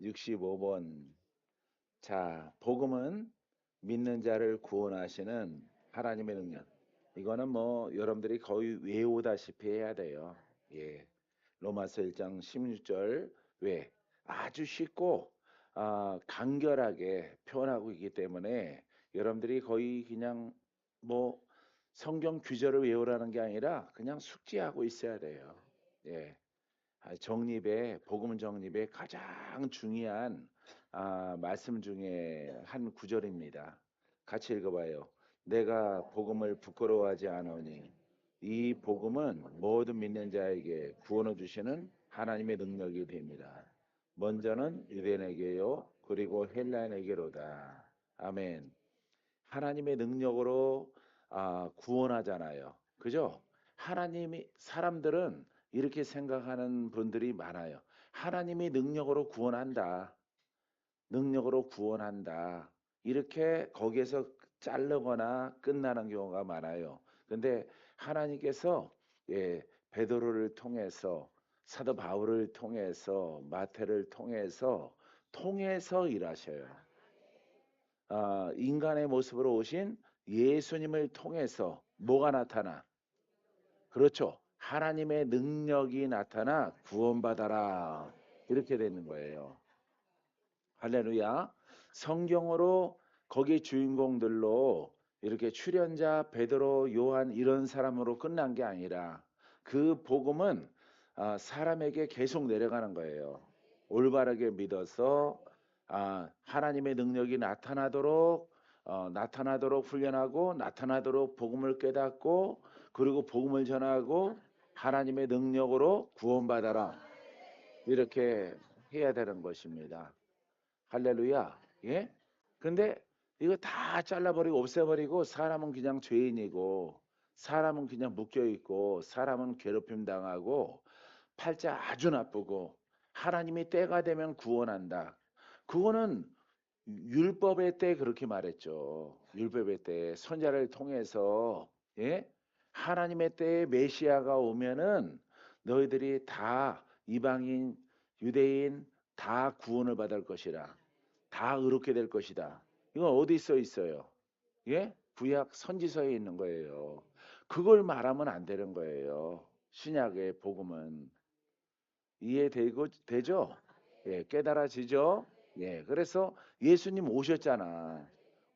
65번. 자, 복음은 믿는 자를 구원하시는 하나님의 능력. 이거는 뭐 여러분들이 거의 외우다시피 해야 돼요. 예. 로마서 1장 16절 왜 아주 쉽고 간결하게 표현하고 있기 때문에 여러분들이 거의 그냥 뭐 성경 규절을 외우라는 게 아니라 그냥 숙지하고 있어야 돼요. 예. 정립의 복음 정립의 가장 중요한 말씀 중에 한 구절입니다. 같이 읽어봐요. 내가 복음을 부끄러워하지 않으니 이 복음은 모든 믿는 자에게 구원을 주시는 하나님의 능력이 됩니다. 먼저는 유대인에게요 그리고 헬라인에게로다. 아멘. 하나님의 능력으로 구원하잖아요. 그죠? 하나님이 사람들은 이렇게 생각하는 분들이 많아요. 하나님이 능력으로 구원한다. 능력으로 구원한다. 이렇게 거기에서 자르거나 끝나는 경우가 많아요. 근데 하나님께서 베드로를 통해서 사도 바울을 통해서 마태를 통해서 일하셔요. 인간의 모습으로 오신 예수님을 통해서 뭐가 나타나? 그렇죠. 하나님의 능력이 나타나 구원받아라. 이렇게 되는 거예요. 할렐루야. 성경으로 거기 주인공들로 이렇게 출연자 베드로, 요한 이런 사람으로 끝난 게 아니라 그 복음은 사람에게 계속 내려가는 거예요. 올바르게 믿어서 하나님의 능력이 나타나도록 훈련하고 나타나도록 복음을 깨닫고 그리고 복음을 전하고 하나님의 능력으로 구원받아라. 이렇게 해야 되는 것입니다. 할렐루야. 예? 근데 이거 다 잘라버리고 없애버리고 사람은 그냥 죄인이고 사람은 그냥 묶여있고 사람은 괴롭힘 당하고 팔자 아주 나쁘고 하나님이 때가 되면 구원한다. 그거는 율법의 때 그렇게 말했죠. 율법의 때 선자를 통해서 하나님의 때에 메시아가 오면은 너희들이 다 이방인, 유대인 다 구원을 받을 것이라. 다 의롭게 될 것이다. 이건 어디 써 있어요? 예? 구약 선지서에 있는 거예요. 그걸 말하면 안 되는 거예요. 신약의 복음은 되죠? 예, 깨달아지죠? 예, 그래서 예수님 오셨잖아.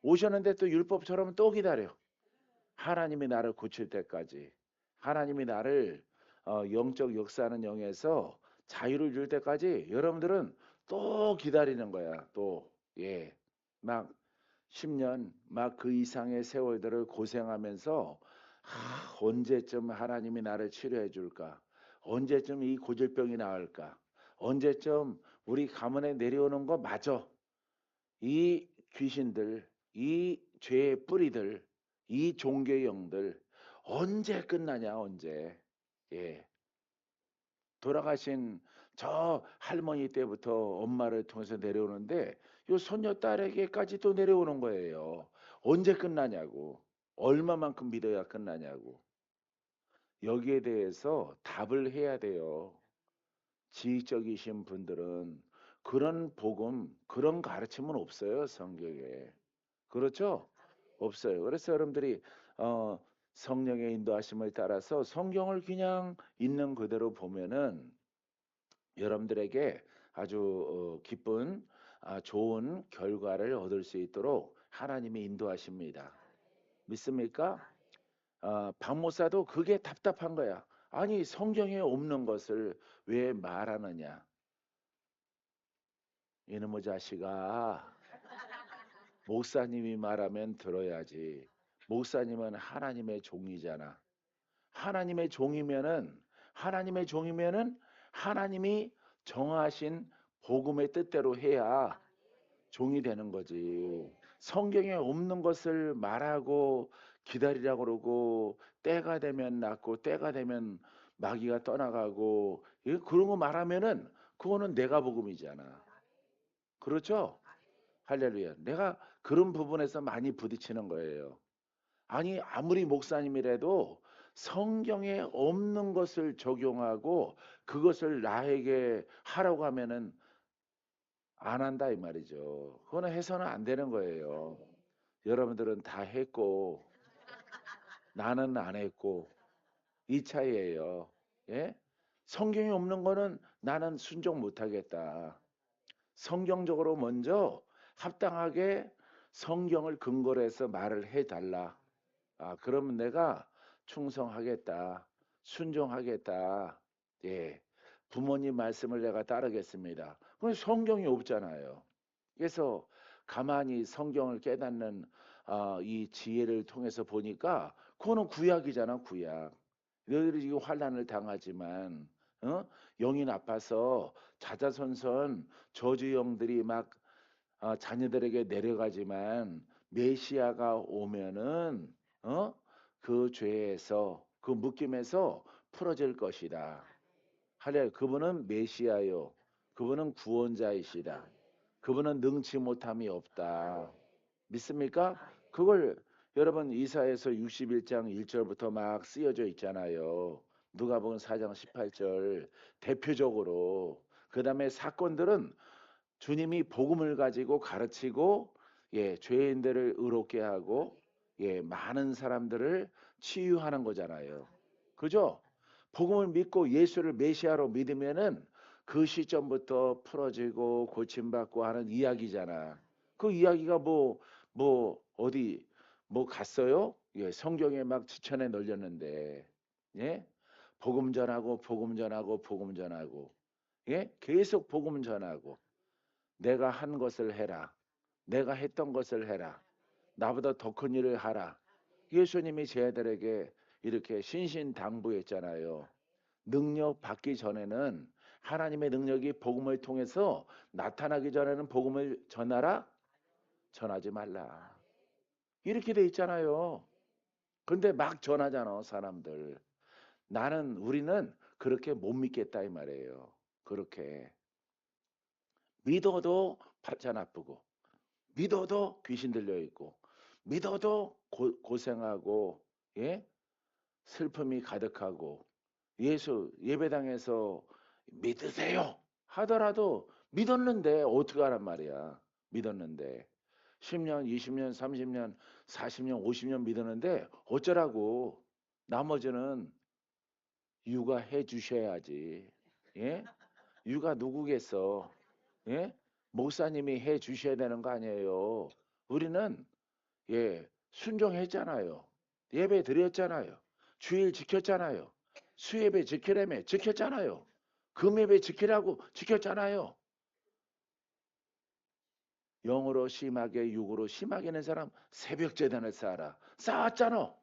오셨는데 또 율법처럼 또 기다려. 하나님이 나를 고칠 때까지. 하나님이 나를 영적 역사하는 영에서 자유를 줄 때까지 여러분들은 또 기다리는 거야. 또 예, 막 10년 막 그 이상의 세월들을 고생하면서 언제쯤 하나님이 나를 치료해 줄까? 언제쯤 이 고질병이 나을까? 언제쯤 우리 가문에 내려오는 거 맞아? 이 귀신들, 이 죄의 뿌리들, 이 종교의 영들 언제 끝나냐 언제? 예. 돌아가신 저 할머니 때부터 엄마를 통해서 내려오는데 요 손녀 딸에게까지 또 내려오는 거예요. 언제 끝나냐고. 얼마만큼 믿어야 끝나냐고. 여기에 대해서 답을 해야 돼요. 지식적이신 분들은 그런 복음, 그런 가르침은 없어요, 성경에. 그렇죠? 없어요. 그래서 여러분들이 어, 성령의 인도하심을 따라서 성경을 그냥 있는 그대로 보면은 여러분들에게 아주 기쁜 좋은 결과를 얻을 수 있도록 하나님이 인도하십니다. 믿습니까? 박모사도 그게 답답한 거야. 아니 성경에 없는 것을 왜 말하느냐. 이놈의 자식아, 목사님이 말하면 들어야지. 목사님은 하나님의 종이잖아. 하나님의 종이면은 하나님이 정하신 복음의 뜻대로 해야 종이 되는 거지. 성경에 없는 것을 말하고 기다리라고 그러고 때가 되면 낫고 때가 되면 마귀가 떠나가고 그런 거 말하면은 그거는 내가 복음이잖아. 그렇죠? 할렐루야. 내가 그런 부분에서 많이 부딪히는 거예요. 아니 아무리 목사님이라도 성경에 없는 것을 적용하고 그것을 나에게 하라고 하면은 안 한다 이 말이죠. 그거는 해서는 안 되는 거예요. 여러분들은 다 했고 나는 안 했고 이 차이예요. 예? 성경이 없는 거는 나는 순종 못 하겠다. 성경적으로 먼저 합당하게 성경을 근거로 해서 말을 해 달라. 아, 그러면 내가 충성하겠다. 순종하겠다. 예. 부모님 말씀을 내가 따르겠습니다. 그건 성경이 없잖아요. 그래서 가만히 성경을 깨닫는 이 지혜를 통해서 보니까 그거는 구약이잖아, 구약. 너희들이 지금 환난을 당하지만 영이 나빠서 자자손손 저주 영들이 막 자녀들에게 내려가지만 메시아가 오면은 어? 그 죄에서 그 묶임에서 풀어질 것이다. 할렐 그분은 메시아요. 그분은 구원자이시다. 그분은 능치 못함이 없다. 믿습니까? 그걸 여러분 이사야서 61장 1절부터 막 쓰여져 있잖아요. 누가복음 4장 18절 대표적으로 그다음에 사건들은 주님이 복음을 가지고 가르치고 죄인들을 의롭게 하고 많은 사람들을 치유하는 거잖아요. 그죠? 복음을 믿고 예수를 메시아로 믿으면은 그 시점부터 풀어지고 고침받고 하는 이야기잖아. 그 이야기가 어디 갔어요? 성경에 막 지천에 널렸는데 예? 복음 전하고 복음 전하고 복음 전하고 계속 복음 전하고 내가 한 것을 해라. 내가 했던 것을 해라. 나보다 더 큰 일을 하라. 예수님이 제 아들에게 이렇게 신신당부했잖아요. 능력 받기 전에는 하나님의 능력이 복음을 통해서 나타나기 전에는 복음을 전하라, 전하지 말라. 이렇게 돼 있잖아요. 근데 막 전하잖아, 사람들. 우리는 그렇게 못 믿겠다 이 말이에요. 그렇게 믿어도 발전 아프고 믿어도 귀신 들려 있고 믿어도 고생하고 슬픔이 가득하고 예수 예배당에서 믿으세요 하더라도 믿었는데 어떻게 하란 말이야. 믿었는데 10년 20년 30년 40년 50년 믿었는데 어쩌라고. 나머지는 육아해 주셔야지. 예? 육아 누구겠어. 예? 목사님이 해 주셔야 되는 거 아니에요. 우리는 순종했잖아요. 예배 드렸잖아요. 주일 지켰잖아요. 수예배 지키라며 지켰잖아요. 금예배 지키라고 지켰잖아요. 영으로 심하게 육으로 심하게 는 사람 새벽 재단을 쌓아라. 쌓았잖아.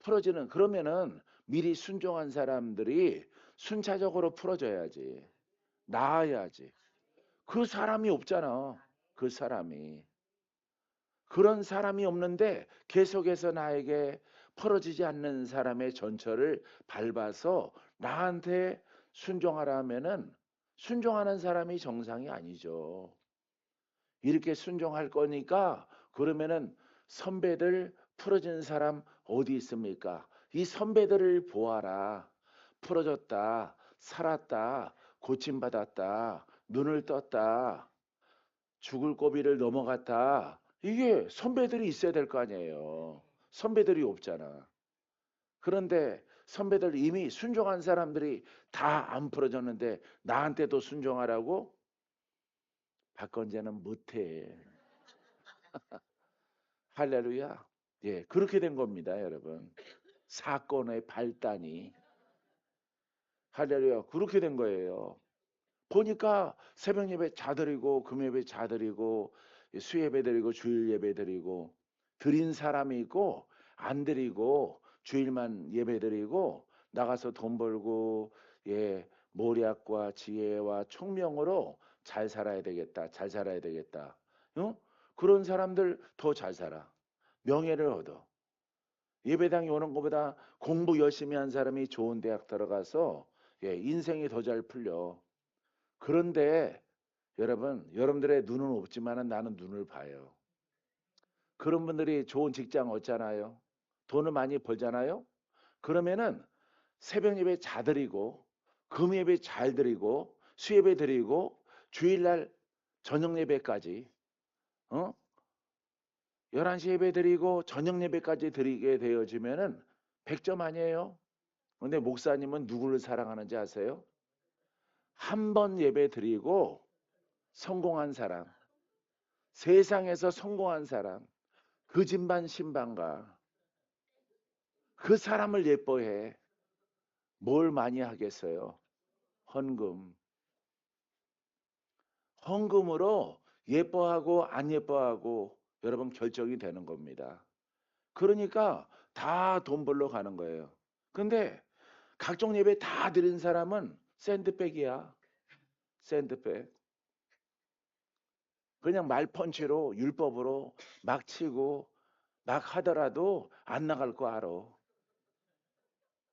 풀어지는 그러면은 미리 순종한 사람들이 순차적으로 풀어져야지. 나아야지. 그 사람이 없잖아. 그 사람이. 그런 사람이 없는데 계속해서 나에게 풀어지지 않는 사람의 전철을 밟아서 나한테 순종하라 하면은 순종하는 사람이 정상이 아니죠. 이렇게 순종할 거니까 그러면은 선배들 풀어진 사람 어디 있습니까? 이 선배들을 보아라. 풀어졌다. 살았다. 고침받았다. 눈을 떴다. 죽을 고비를 넘어갔다. 이게 선배들이 있어야 될 거 아니에요. 선배들이 없잖아. 그런데 선배들 이미 순종한 사람들이 다 안 풀어졌는데 나한테도 순종하라고? 박건재는 못해. 할렐루야. 그렇게 된 겁니다, 여러분. 사건의 발단이. 할렐루야. 그렇게 된 거예요. 보니까 새벽 예배 자드리고 금예배 자드리고 수예배 드리고 주일 예배 드리고 드린 사람이 있고 안 드리고 주일만 예배 드리고 나가서 돈 벌고 모략과 지혜와 총명으로 잘 살아야 되겠다. 잘 살아야 되겠다. 어? 그런 사람들 더 잘 살아. 명예를 얻어. 예배당에 오는 것보다 공부 열심히 한 사람이 좋은 대학 들어가서 인생이 더 잘 풀려. 그런데 여러분들의 눈은 없지만은 나는 눈을 봐요. 그런 분들이 좋은 직장 얻잖아요. 돈을 많이 벌잖아요. 그러면은 새벽 예배 잘 드리고 금 예배 잘 드리고 수예배 드리고 주일날 저녁 예배까지 11시 예배 드리고 저녁 예배까지 드리게 되어지면은 100점 아니에요? 근데 목사님은 누구를 사랑하는지 아세요? 한 번 예배 드리고 성공한 사람, 세상에서 성공한 사람, 그 집만 신방가, 그 사람을 예뻐해. 뭘 많이 하겠어요? 헌금. 헌금으로 예뻐하고 안 예뻐하고 여러분 결정이 되는 겁니다. 그러니까 다 돈 벌러 가는 거예요. 근데 각종 예배 다 드린 사람은 샌드백이야. 샌드백. 그냥 말펀치로 율법으로 막 치고 막 하더라도 안 나갈 거 알아.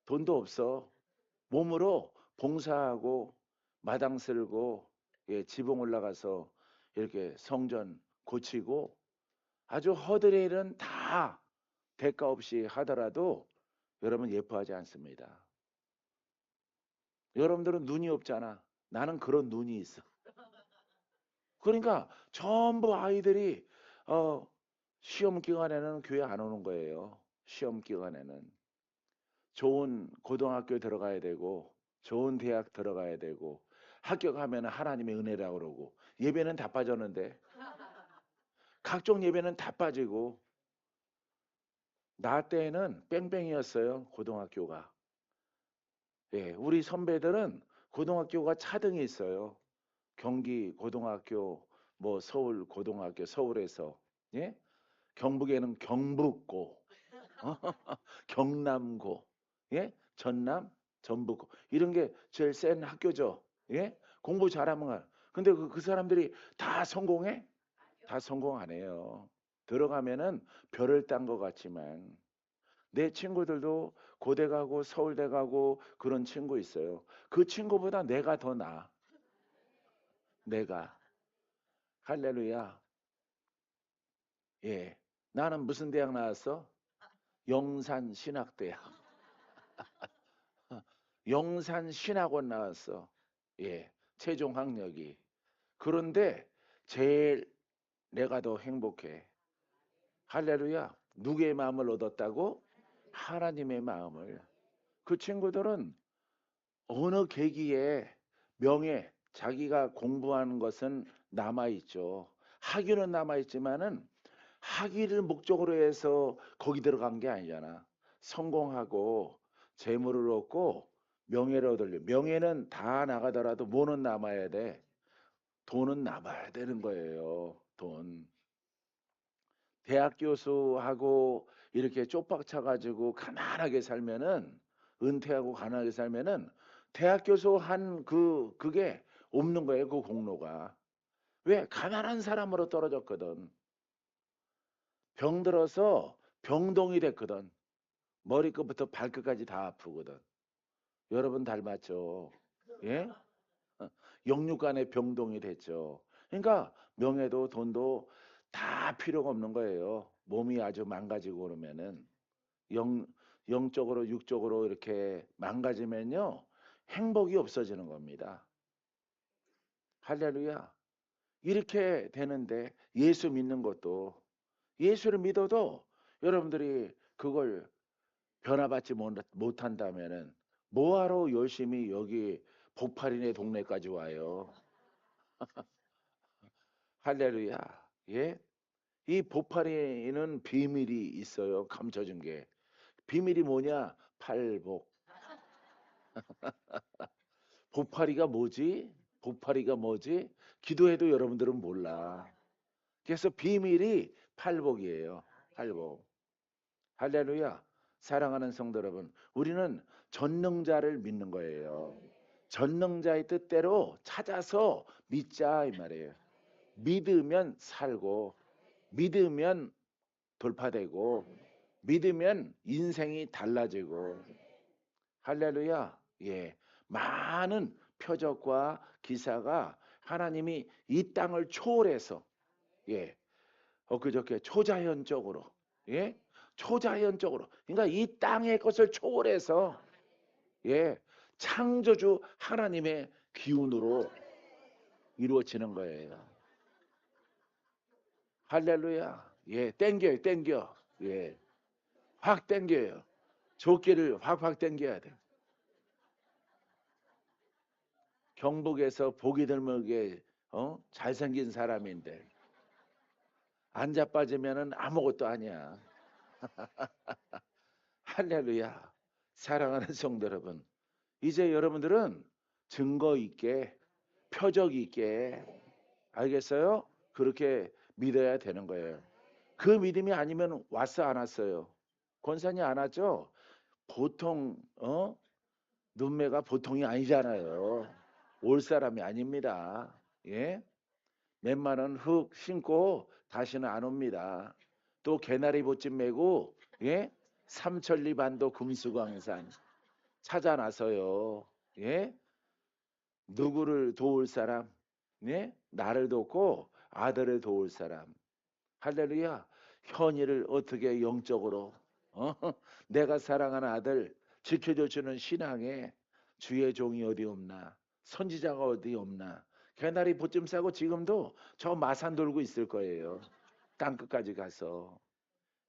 돈도 없어. 몸으로 봉사하고 마당 쓸고 지붕 올라가서 이렇게 성전 고치고 아주 허들의 일은 다 대가 없이 하더라도 여러분 예뻐하지 않습니다. 여러분들은 눈이 없잖아. 나는 그런 눈이 있어. 그러니까 전부 아이들이 시험 기간에는 교회 안 오는 거예요. 시험 기간에는 좋은 고등학교 들어가야 되고 좋은 대학 들어가야 되고 합격하면 하나님의 은혜라고 그러고 예배는 다 빠졌는데 각종 예배는 다 빠지고 나 때는 뺑뺑이었어요. 고등학교가. 예, 우리 선배들은 고등학교가 차등이 있어요. 경기 고등학교, 뭐 서울 고등학교, 서울에서 예? 경북에는 경북고, 경남고, 예? 전남, 전북고 이런 게 제일 센 학교죠. 예? 공부 잘하면 근데 그 사람들이 다 성공해? 다 성공 안 해요. 들어가면은 별을 딴 것 같지만 내 친구들도 고대 가고 서울대 가고 그런 친구 있어요. 그 친구보다 내가 더 나아. 내가. 할렐루야. 예. 나는 무슨 대학 나왔어? 영산신학대학. 영산신학원 나왔어. 예. 최종 학력이. 그런데 제일 내가 더 행복해. 할렐루야. 누구의 마음을 얻었다고? 하나님의 마음을. 그 친구들은 어느 계기에 명예, 자기가 공부하는 것은 남아있죠. 학위는 남아있지만은 학위를 목적으로 해서 거기 들어간 게 아니잖아. 성공하고 재물을 얻고 명예를 얻으려. 명예는 다 나가더라도 뭐는 남아야 돼? 돈은 남아야 되는 거예요. 돈. 대학 교수하고 이렇게 쪽박 차가지고 가난하게 살면은 은퇴하고 가난하게 살면은 대학 교수 한 그게 없는 거예요. 그 공로가. 왜? 가난한 사람으로 떨어졌거든. 병들어서 병동이 됐거든. 머리끝부터 발끝까지 다 아프거든. 여러분 닮았죠? 예? 영육간의 병동이 됐죠. 그러니까 명예도 돈도 다 필요가 없는 거예요. 몸이 아주 망가지고 그러면은 영 영적으로 육적으로 이렇게 망가지면요. 행복이 없어지는 겁니다. 할렐루야. 이렇게 되는데 예수 믿는 것도 예수를 믿어도 여러분들이 그걸 변화받지 못한다면은 뭐하러 열심히 여기 복팔이네 동네까지 와요. 할렐루야. 예? 이 복팔이는 비밀이 있어요. 감춰진 게. 비밀이 뭐냐? 팔복. 복팔이가 뭐지? 복팔이가 뭐지? 기도해도 여러분들은 몰라. 그래서 비밀이 팔복이에요. 팔복. 할렐루야. 사랑하는 성도 여러분, 우리는 전능자를 믿는 거예요. 전능자의 뜻대로 찾아서 믿자 이 말이에요. 믿으면 살고, 믿으면 돌파되고, 믿으면 인생이 달라지고. 할렐루야. 예. 많은 표적과 기사가 하나님이 이 땅을 초월해서 예. 엊그저께 초자연적으로 예? 초자연적으로 그러니까 이 땅의 것을 초월해서 예. 창조주 하나님의 기운으로 이루어지는 거예요. 할렐루야. 예, 땡겨요, 땡겨. 예, 확 땡겨요. 조끼를 확확 땡겨야 돼. 경북에서 보기 드물게 잘생긴 사람인데 안 자빠지면은 아무것도 아니야. 할렐루야. 사랑하는 성도 여러분, 이제 여러분들은 증거 있게 표적 있게 알겠어요? 그렇게 믿어야 되는 거예요. 그 믿음이 아니면 왔어 안 왔어요? 권사님 안 왔죠? 보통 눈매가 보통이 아니잖아요. 올 사람이 아닙니다. 예? 몇만 원 흙 신고 다시는 안 옵니다. 또 개나리 보찜 메고 예? 삼천리 반도 금수강산 찾아 나서요. 예? 누구를 도울 사람? 예? 나를 돕고 아들을 도울 사람. 할렐루야. 현이를 어떻게 영적으로 내가 사랑하는 아들 지켜줘 주는 신앙에 주의 종이 어디 없나? 선지자가 어디 없나? 개나리 보찜 싸고 지금도 저 마산 돌고 있을 거예요. 땅끝까지 가서.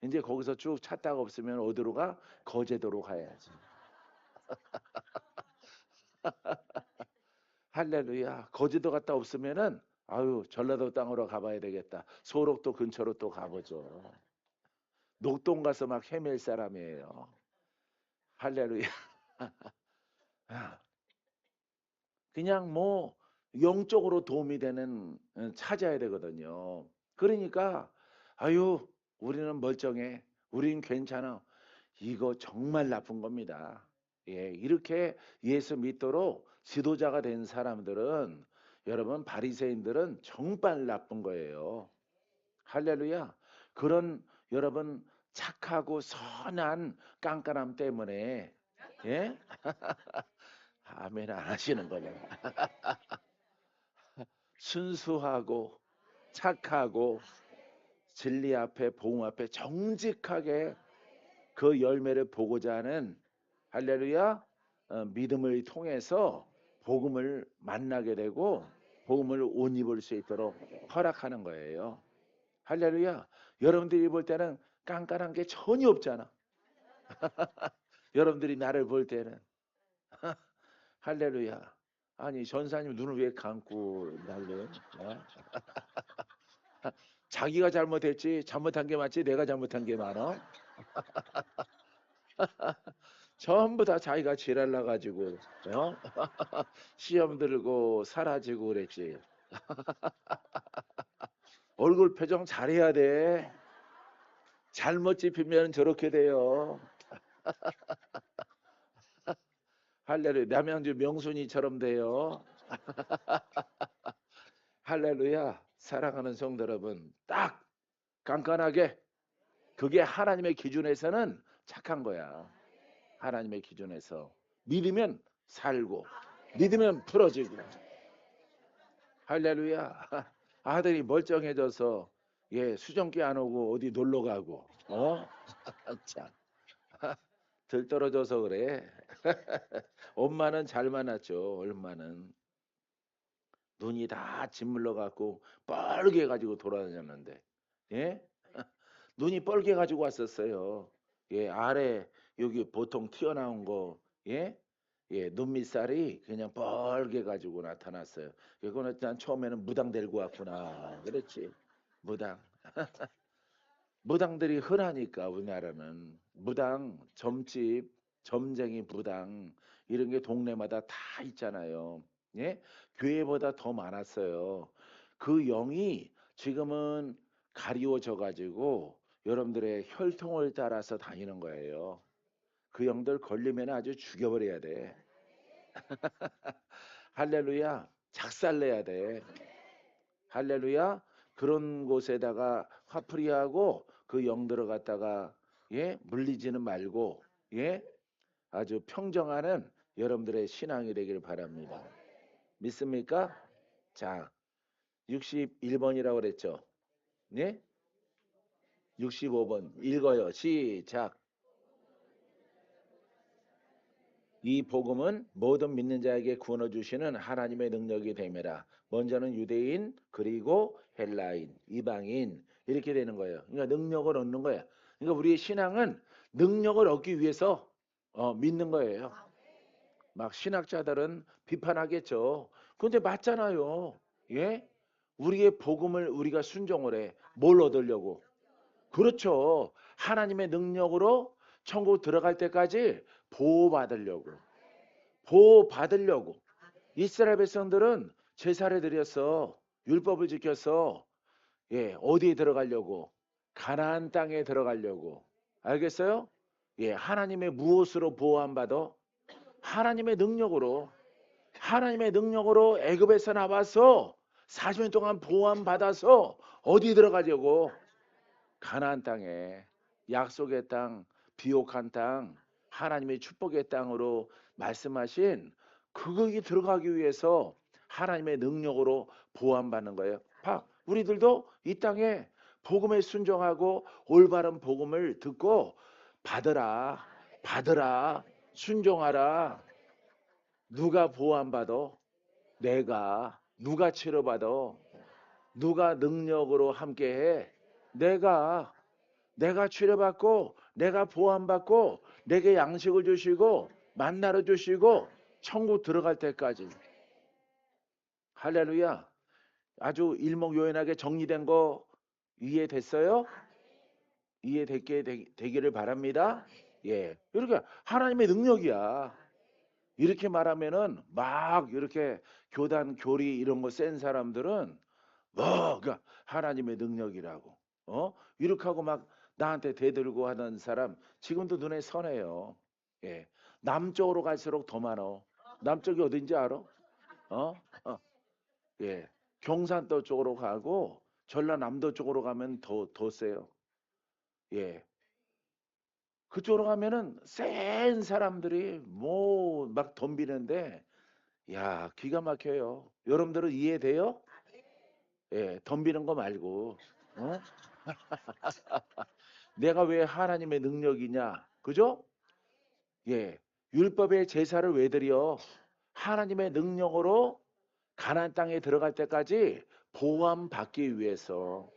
이제 거기서 쭉 찾다가 없으면 어디로 가? 거제도로 가야지. 할렐루야. 거제도 갔다 없으면은 아유 전라도 땅으로 가봐야 되겠다. 소록도 근처로 또 가보죠. 녹동 가서 막 헤맬 사람이에요. 할렐루야. 그냥 뭐 영적으로 도움이 되는 찾아야 되거든요. 그러니까 아유 우리는 멀쩡해. 우린 괜찮아. 이거 정말 나쁜 겁니다. 예, 이렇게 예수 믿도록 지도자가 된 사람들은 여러분 바리새인들은 정말 나쁜 거예요. 할렐루야. 그런 여러분 착하고 선한 깐깐함 때문에 예? 아멘 안 하시는 거네. 순수하고 착하고 진리 앞에 복음 앞에 정직하게 그 열매를 보고자 하는 할렐루야 믿음을 통해서 복음을 만나게 되고 복음을 옷 입을 수 있도록 허락하는 거예요. 할렐루야. 여러분들이 볼 때는 깐깐한 게 전혀 없잖아. 여러분들이 나를 볼 때는 할렐루야. 아니 전사님 눈을 왜 감고 날래? 자기가 잘못했지 잘못한 게 맞지 내가 잘못한 게 많아? 전부 다 자기가 지랄나 가지고 시험 들고 사라지고 그랬지. 얼굴 표정 잘해야 돼. 잘못 집히면 저렇게 돼요. 할렐루야. 남양주 명순이처럼 돼요. 할렐루야. 사랑하는 성도 여러분, 딱 깐깐하게 그게 하나님의 기준에서는 착한 거야. 하나님의 기준에서 믿으면 살고 믿으면 풀어지고. 할렐루야. 아들이 멀쩡해져서 예 수정기 안 오고 어디 놀러 가고 참 들떨어져서 그래. 엄마는 잘 만났죠. 엄마는 눈이 다 짓물러 갖고 뻘게 가지고 돌아다녔는데 예 눈이 뻘게 가지고 왔었어요. 예 아래 여기 보통 튀어나온 거 예 예, 눈 밑살이 그냥 뻘게 가지고 나타났어요. 이거는 난 처음에는 무당 데리고 왔구나. 그렇지. 무당. 무당들이 흔하니까 우리나라는 무당, 점집, 점쟁이 무당 이런 게 동네마다 다 있잖아요. 예? 교회보다 더 많았어요. 그 영이 지금은 가리워져 가지고 여러분들의 혈통을 따라서 다니는 거예요. 그 영들 걸리면 아주 죽여버려야 돼. 할렐루야. 작살내야 돼. 할렐루야. 그런 곳에다가 화풀이하고 그 영들을 갖다가 예 물리지는 말고 예 아주 평정하는 여러분들의 신앙이 되길 바랍니다. 믿습니까? 자 61번이라고 그랬죠. 네? 65번 읽어요. 시작. 이 복음은 모든 믿는 자에게 구원을 주시는 하나님의 능력이 됨이라. 먼저는 유대인, 그리고 헬라인, 이방인 이렇게 되는 거예요. 그러니까 능력을 얻는 거예요. 그러니까 우리의 신앙은 능력을 얻기 위해서 믿는 거예요. 막 신학자들은 비판하겠죠. 근데 맞잖아요. 예? 우리의 복음을 우리가 순종을 해. 뭘 얻으려고? 그렇죠. 하나님의 능력으로 천국 들어갈 때까지 보호받으려고. 보호받으려고. 이스라엘 백성들은 제사를 드려서 율법을 지켜서 어디에 들어가려고? 가나안 땅에 들어가려고. 알겠어요? 하나님의 무엇으로 보호함 받아? 하나님의 능력으로. 하나님의 능력으로 애굽에서 나와서 40년 동안 보호함 받아서 어디 들어가려고? 가나안 땅에. 약속의 땅, 비옥한 땅, 하나님의 축복의 땅으로 말씀하신 그거기 들어가기 위해서 하나님의 능력으로 보호함 받는 거예요. 우리들도 이 땅에 복음에 순종하고 올바른 복음을 듣고 받으라, 받으라, 순종하라. 누가 보호함 받아? 내가. 누가 치료받아? 누가 능력으로 함께해? 내가. 내가 치료받고 내가 보호받고 내게 양식을 주시고 만나러 주시고 천국 들어갈 때까지. 할렐루야. 아주 일목요연하게 정리된 거 이해됐어요? 되기를 바랍니다. 이렇게 하나님의 능력이야. 이렇게 말하면은 막 이렇게 교단 교리 이런 거 센 사람들은 그러니까 하나님의 능력이라고 이렇게 하고 막 나한테 대들고 하는 사람 지금도 눈에 선해요. 남쪽으로 갈수록 더 많어. 남쪽이 어딘지 알아? 어? 어. 경산도 쪽으로 가고 전라남도 쪽으로 가면 더 세요. 그쪽으로 가면은 센 사람들이 뭐 막 덤비는데 기가 막혀요. 여러분들은 이해돼요? 덤비는 거 말고. 어? 내가 왜 하나님의 능력이냐? 그죠? 율법의 제사를 왜 드려? 하나님의 능력으로 가나안 땅에 들어갈 때까지 보호함 받기 위해서.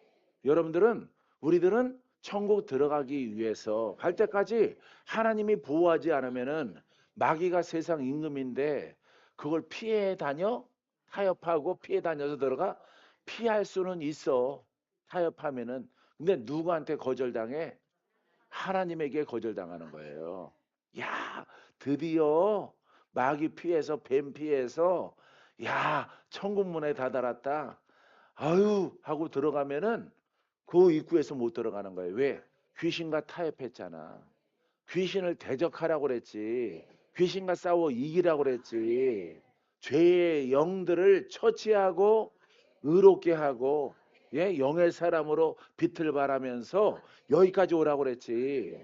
여러분들은 우리들은 천국 들어가기 위해서 할 때까지 하나님이 보호하지 않으면은 마귀가 세상 임금인데 그걸 피해 다녀 타협하고 피해 다녀서 들어가 피할 수는 있어. 타협하면은 근데 누구한테 거절당해? 하나님에게 거절당하는 거예요. 야, 드디어 마귀 피해서 뱀 피해서 천국 문에 다다랐다. 아유 하고 들어가면은 그 입구에서 못 들어가는 거예요. 왜? 귀신과 타협했잖아. 귀신을 대적하라고 그랬지. 귀신과 싸워 이기라고 그랬지. 죄의 영들을 처치하고 의롭게 하고 영의 사람으로 빛을 발하면서 여기까지 오라고 그랬지.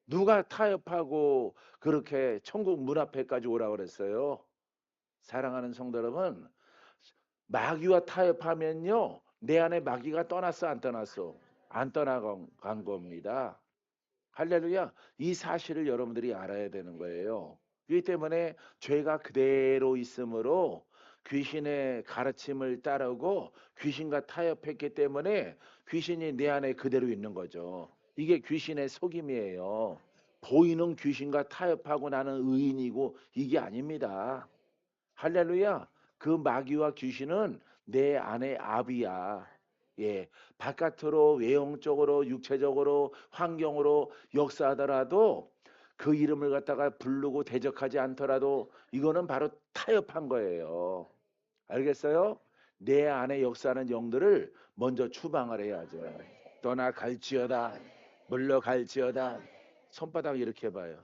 누가 타협하고 그렇게 천국 문 앞에까지 오라고 그랬어요? 사랑하는 성도 여러분, 마귀와 타협하면요 내 안에 마귀가 떠났어 안 떠났어? 안 떠나간 겁니다. 할렐루야. 이 사실을 여러분들이 알아야 되는 거예요. 그렇기 때문에 죄가 그대로 있으므로 귀신의 가르침을 따르고 귀신과 타협했기 때문에 귀신이 내 안에 그대로 있는 거죠. 이게 귀신의 속임이에요. 보이는 귀신과 타협하고 나는 의인이고 이게 아닙니다. 할렐루야. 그 마귀와 귀신은 내 안에 압이야. 바깥으로 외형적으로 육체적으로 환경으로 역사하더라도 그 이름을 갖다가 부르고 대적하지 않더라도 이거는 바로 타협한 거예요. 알겠어요? 내 안에 역사하는 영들을 먼저 추방을 해야죠. 떠나갈지어다 물러갈지어다. 손바닥 이렇게 해봐요.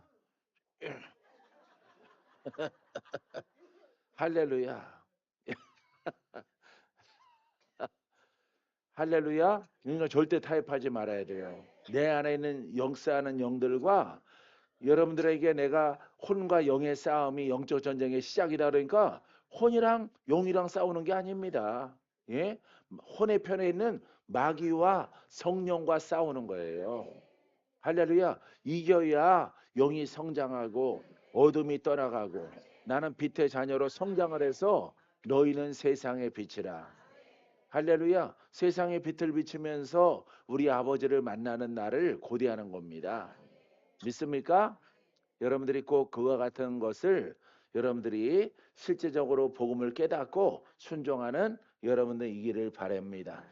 할렐루야. 할렐루야. 그러니까 절대 타협하지 말아야 돼요. 내 안에 있는 역사하는 영들과 여러분들에게 내가 혼과 영의 싸움이 영적 전쟁의 시작이다 그러니까 혼이랑 영이랑 싸우는 게 아닙니다. 혼의 편에 있는 마귀와 성령과 싸우는 거예요. 할렐루야. 이겨야 영이 성장하고 어둠이 떠나가고 나는 빛의 자녀로 성장을 해서 너희는 세상의 빛이라. 할렐루야. 세상의 빛을 비추면서 우리 아버지를 만나는 날을 고대하는 겁니다. 믿습니까? 여러분들이 꼭 그와 같은 것을 여러분들이 실제적으로 복음을 깨닫고 순종하는 여러분들이기를 바랍니다.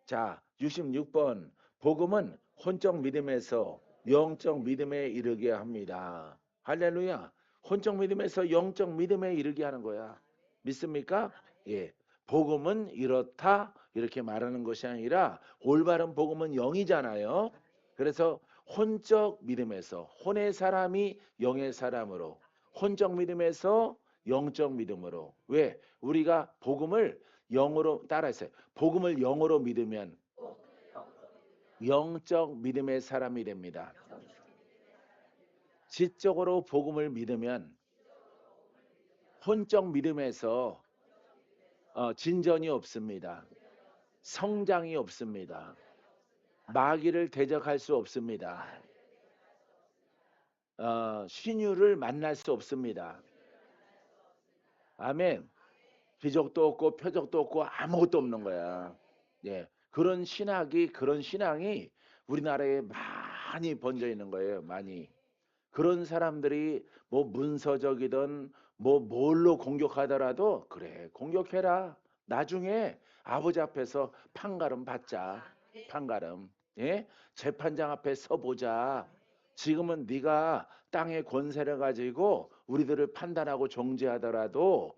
자, 66번. 복음은 혼적 믿음에서 영적 믿음에 이르게 합니다. 할렐루야. 혼적 믿음에서 영적 믿음에 이르게 하는 거야. 믿습니까? 예. 복음은 이렇다 이렇게 말하는 것이 아니라 올바른 복음은 영이잖아요. 그래서 혼적 믿음에서 혼의 사람이 영의 사람으로, 혼적 믿음에서 영적 믿음으로. 왜? 우리가 복음을 영으로 따라했어요. 복음을 영으로 믿으면 영적 믿음의 사람이 됩니다. 지적으로 복음을 믿으면 혼적 믿음에서 진전이 없습니다. 성장이 없습니다. 마귀를 대적할 수 없습니다. 신유를 만날 수 없습니다. 아멘. 기적도 없고 표적도 없고 아무것도 없는 거야. 예. 그런 신앙이 우리나라에 많이 번져 있는 거예요. 많이. 그런 사람들이 뭐 문서적이든 뭐 뭘로 공격하더라도 그래 공격해라. 나중에 아버지 앞에서 판가름 받자. 판가름. 예? 재판장 앞에 서보자. 지금은 네가 땅의 권세를 가지고 우리들을 판단하고 정죄하더라도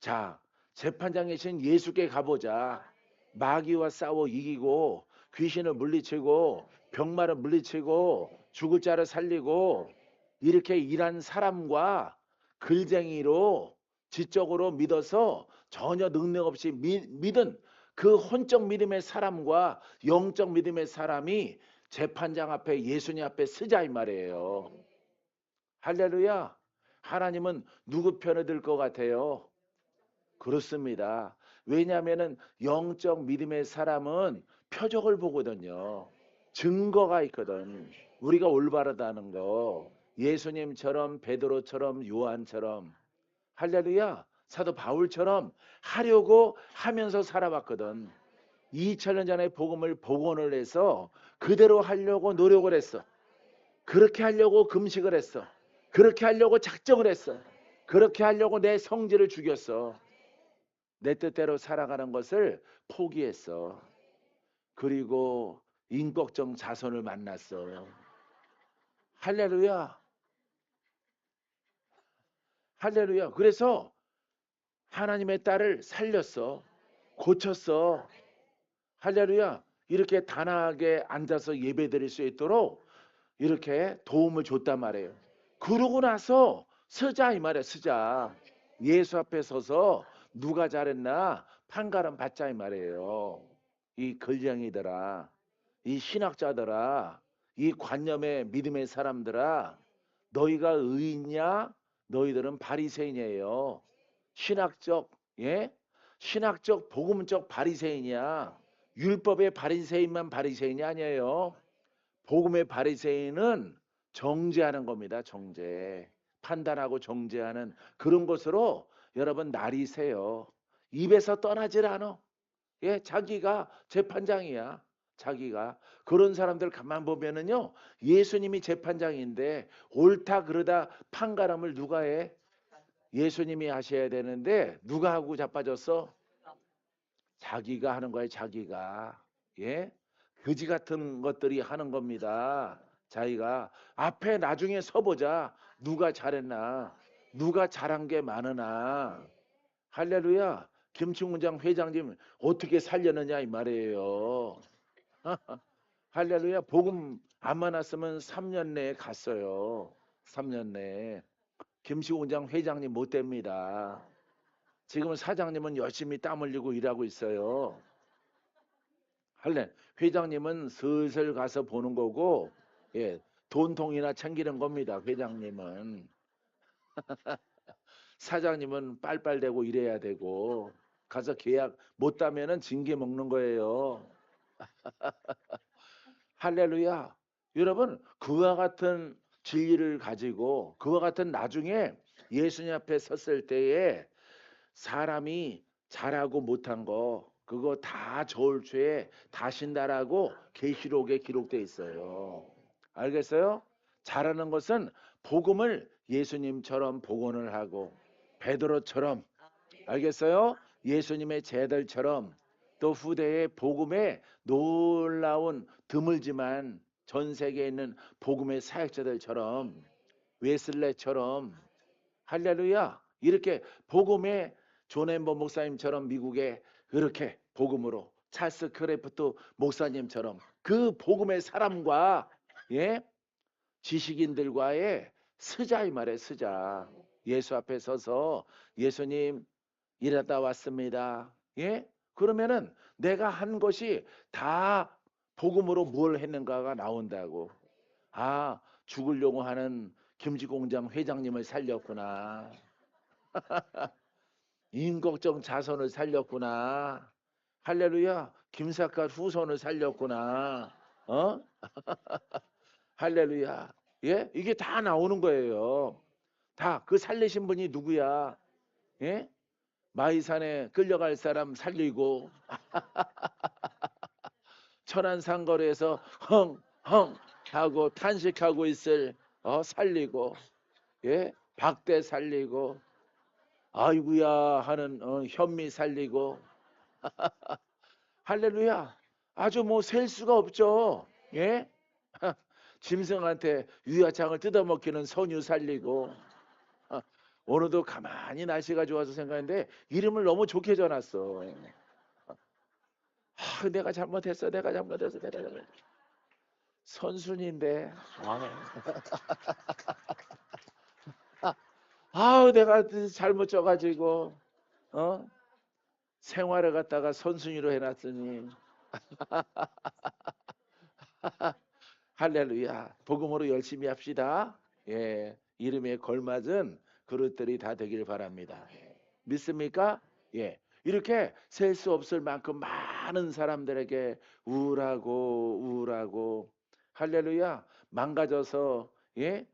자 재판장이신 예수께 가보자. 마귀와 싸워 이기고 귀신을 물리치고 병마를 물리치고 죽을 자를 살리고 이렇게 일한 사람과 글쟁이로 지적으로 믿어서 전혀 능력 없이 믿은 그 혼적 믿음의 사람과 영적 믿음의 사람이 재판장 앞에 예수님 앞에 서자 이 말이에요. 할렐루야. 하나님은 누구 편에 들 것 같아요? 그렇습니다. 왜냐하면 영적 믿음의 사람은 표적을 보거든요. 증거가 있거든. 우리가 올바르다는 거. 예수님처럼 베드로처럼 요한처럼 할렐루야. 사도 바울처럼 하려고 하면서 살아왔거든. 2000년 전에 복음을 복원을 해서 그대로 하려고 노력을 했어. 그렇게 하려고 금식을 했어. 그렇게 하려고 작정을 했어. 그렇게 하려고 내 성질을 죽였어. 내 뜻대로 살아가는 것을 포기했어. 그리고 인격적 자손을 만났어. 할렐루야. 할렐루야. 그래서 하나님의 딸을 살렸어. 고쳤어. 할렐루야. 이렇게 단아하게 앉아서 예배 드릴 수 있도록 이렇게 도움을 줬단 말이에요. 그러고 나서 서자 이 말이야. 서자. 예수 앞에 서서 누가 잘했나 판가름 받자 이 말이에요. 이 걸쟁이들아, 이 신학자들아, 이 관념의 믿음의 사람들아, 너희가 의인이냐? 너희들은 바리새인이에요. 신학적, 예? 신학적 복음적 바리새인이야. 율법의 바리새인만 바리새인이 아니에요. 복음의 바리새인은 정죄하는 겁니다. 정죄. 판단하고 정죄하는 그런 것으로 여러분 날이 새요. 입에서 떠나질 않아. 예, 자기가 재판장이야. 자기가 그런 사람들 가만 보면은요. 예수님이 재판장인데 옳다 그러다 판가름을 누가 해? 예수님이 하셔야 되는데 누가 하고 자빠졌어? 자기가 하는 거예요. 자기가. 예? 거지 같은 것들이 하는 겁니다. 자기가 앞에 나중에 서보자. 누가 잘했나? 누가 잘한 게 많으나? 할렐루야. 김충무장 회장님 어떻게 살렸느냐 이 말이에요. 할렐루야. 복음 안 많았으면 3년 내에 갔어요. 3년 내에. 김시공장 회장님 못 됩니다. 지금 사장님은 열심히 땀 흘리고 일하고 있어요. 할래. 회장님은 슬슬 가서 보는 거고, 예, 돈통이나 챙기는 겁니다. 회장님은. 사장님은 빨빨대고 일해야 되고, 가서 계약 못 따면은 징계 먹는 거예요. 할렐루야. 여러분, 그와 같은 진리를 가지고 그와 같은 나중에 예수님 앞에 섰을 때에 사람이 잘하고 못한 거 그거 다 저울 죄에 다신다라고 계시록에 기록돼 있어요. 알겠어요? 잘하는 것은 복음을 예수님처럼 복원을 하고 베드로처럼 알겠어요? 예수님의 제자들처럼 또 후대의 복음의 놀라운 드물지만 전 세계에 있는 복음의 사역자들처럼 웨슬레처럼 할렐루야 이렇게 복음의 존 엠버 목사님처럼 미국에 그렇게 복음으로 찰스 크래프트 목사님처럼 그 복음의 사람과 예 지식인들과의 스자 이 말에 스자 예수 앞에 서서 예수님 일하다 왔습니다. 예? 그러면은 내가 한 것이 다 복음으로 뭘 했는가가 나온다고. 아, 죽으려고 하는 김치공장 회장님을 살렸구나. 임꺽정 자손을 살렸구나. 할렐루야. 김삿갓 후손을 살렸구나. 어? 할렐루야. 예? 이게 다 나오는 거예요. 다 그 살리신 분이 누구야? 예? 마이산에 끌려갈 사람 살리고 천안상거리에서 헝헝 하고 탄식하고 있을 살리고 예? 박대 살리고 아이구야 하는 현미 살리고 할렐루야. 아주 뭐 셀 수가 없죠. 예? 짐승한테 유야창을 뜯어먹기는 선유 살리고 오늘도 가만히 날씨가 좋아서 생각했는데 이름을 너무 좋게 줘놨어. 내가 잘못했어. 내가 잘못했어. 내가 잘못했어. 선순인데 내가 잘못 쪄가지고 생활을 갖다가 선순위로 해놨으니 할렐루야. 복음으로 열심히 합시다. 예, 이름에 걸맞은 그릇들이 다 되길 바랍니다. 믿습니까? 예. 이렇게 셀 수 없을 만큼 많은 사람들에게 우울하고 할렐루야 망가져서 예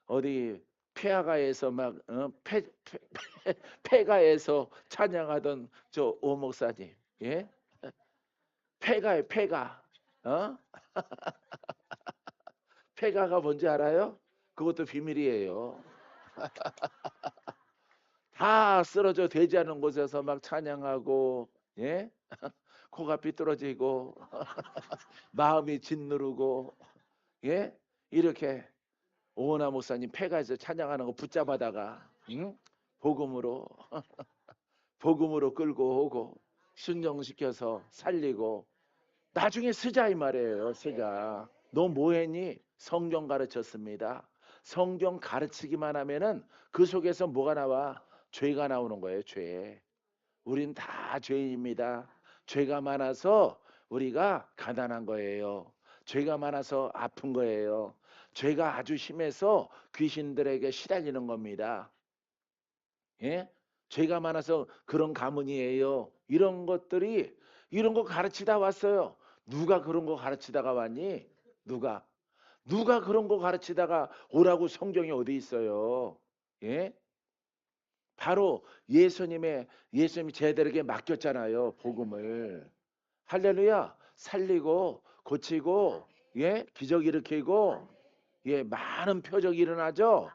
어디 폐하가에서 막 폐가에서 찬양하던 저 오 목사님 예 폐가에 폐가 폐가가 뭔지 알아요? 그것도 비밀이에요. 다 쓰러져 되지 않은 곳에서 막 찬양하고 예 코가 삐뚤어지고 마음이 짓누르고 예 이렇게 오은하 목사님 폐가에서 찬양하는 거 붙잡아다가 응? 복음으로 복음으로 끌고 오고 순종시켜서 살리고 나중에 쓰자 이 말이에요. 쓰자. 너 뭐했니? 성경 가르쳤습니다. 성경 가르치기만 하면은 그 속에서 뭐가 나와? 죄가 나오는 거예요. 죄. 우린 다 죄인입니다. 죄가 많아서 우리가 가난한 거예요. 죄가 많아서 아픈 거예요. 죄가 아주 심해서 귀신들에게 시달리는 겁니다. 예? 죄가 많아서 그런 가문이에요. 이런 것들이 이런 거 가르치다 왔어요. 누가 그런 거 가르치다가 왔니? 누가 그런 거 가르치다가 오라고 성경이 어디 있어요? 예? 바로 예수님이 제자들에게 맡겼잖아요. 복음을. 할렐루야. 살리고 고치고 예? 기적 일으키고 예, 많은 표적이 일어나죠.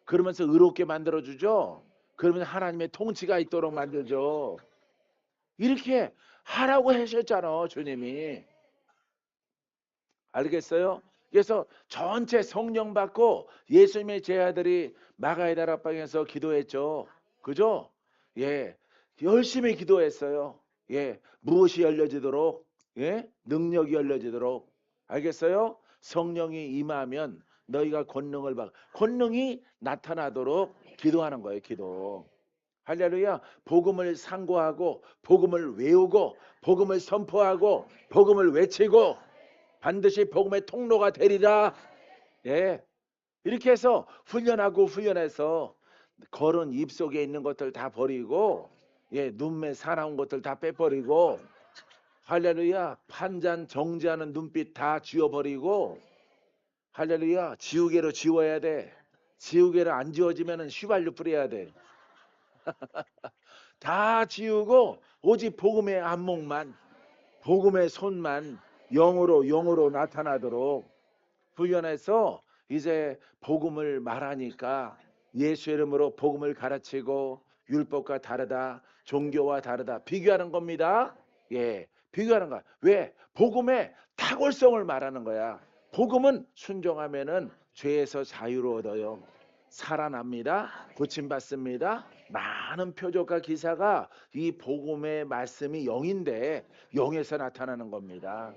그러면서 의롭게 만들어 주죠. 그러면 하나님의 통치가 있도록 만들죠. 이렇게 하라고 하셨잖아, 주님이. 알겠어요? 그래서 전체 성령 받고 예수님의 제자들이 마가의 다락방에서 기도했죠. 그죠? 예. 열심히 기도했어요. 예. 무엇이 열려지도록 예? 능력이 열려지도록. 알겠어요? 성령이 임하면 너희가 권능이 나타나도록 기도하는 거예요. 기도. 할렐루야. 복음을 상고하고 복음을 외우고 복음을 선포하고 복음을 외치고 반드시 복음의 통로가 되리라. 예. 이렇게 해서 훈련해서 걸은 입속에 있는 것들 다 버리고 예, 눈매 사나운 것들 다 빼버리고 할렐루야. 판잔 정지하는 눈빛 다 지워버리고 할렐루야. 지우개로 지워야 돼. 지우개로 안 지워지면은 휘발유 뿌려야 돼. 다 지우고 오직 복음의 안목만, 복음의 손만 영으로 나타나도록 훈련해서 이제 복음을 말하니까 예수 이름으로 복음을 가르치고 율법과 다르다, 종교와 다르다 비교하는 겁니다. 예, 비교하는 거야. 왜? 복음의 탁월성을 말하는 거야. 복음은 순종하면은 죄에서 자유를 얻어요. 살아납니다. 고침받습니다. 많은 표적과 기사가 이 복음의 말씀이 영인데 영에서 나타나는 겁니다.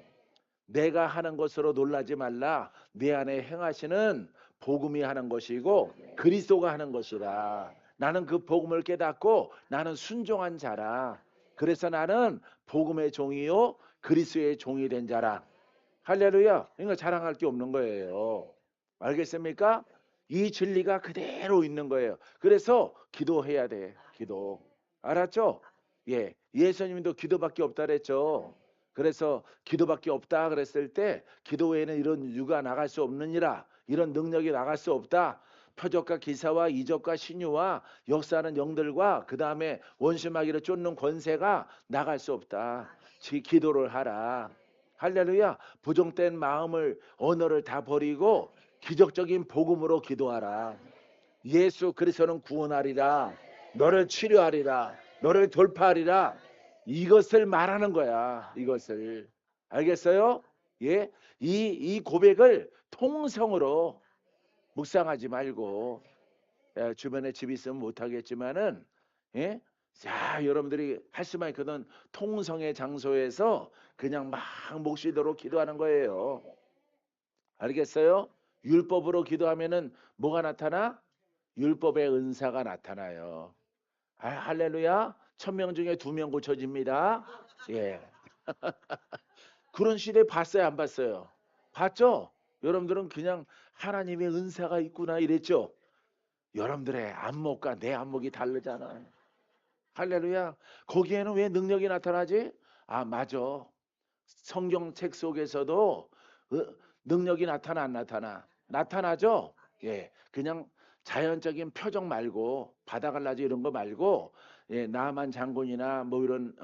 내가 하는 것으로 놀라지 말라. 내 안에 행하시는 복음이 하는 것이고 그리스도가 하는 것이라. 나는 그 복음을 깨닫고 나는 순종한 자라. 그래서 나는 복음의 종이요 그리스도의 종이 된 자라. 할렐루야. 그러니까 자랑할 게 없는 거예요. 알겠습니까? 이 진리가 그대로 있는 거예요. 그래서 기도해야 돼. 기도. 알았죠? 예. 예수님도 기도밖에 없다 그랬죠. 그래서 기도밖에 없다 그랬을 때 기도 외에는 이런 유가 나갈 수 없느니라. 이런 능력이 나갈 수 없다. 표적과 기사와 이적과 신유와 역사하는 영들과 그 다음에 원수마귀를 쫓는 권세가 나갈 수 없다. 기도를 하라. 할렐루야. 부정된 마음을 언어를 다 버리고 기적적인 복음으로 기도하라. 예수 그리스도는 구원하리라. 너를 치료하리라. 너를 돌파하리라. 이것을 말하는 거야. 이것을. 알겠어요? 예? 이 고백을 통성으로 묵상하지 말고 주변에 집 있으면 못하겠지만은 예? 자, 여러분들이 할 수만 있거든 통성의 장소에서 그냥 막 묵시도록 기도하는 거예요. 알겠어요? 율법으로 기도하면은 뭐가 나타나? 율법의 은사가 나타나요. 아, 할렐루야. 1000명 중에 2명 고쳐집니다. 예. 그런 시대 봤어요, 안 봤어요? 봤죠? 여러분들은 그냥 하나님의 은사가 있구나 이랬죠? 여러분들의 안목과 내 안목이 다르잖아. 할렐루야. 거기에는 왜 능력이 나타나지? 아, 맞아. 성경책 속에서도 능력이 나타나 안 나타나? 나타나죠? 예. 그냥 자연적인 표정 말고 바다 갈라지 이런 거 말고 예, 나만 장군이나 뭐 이런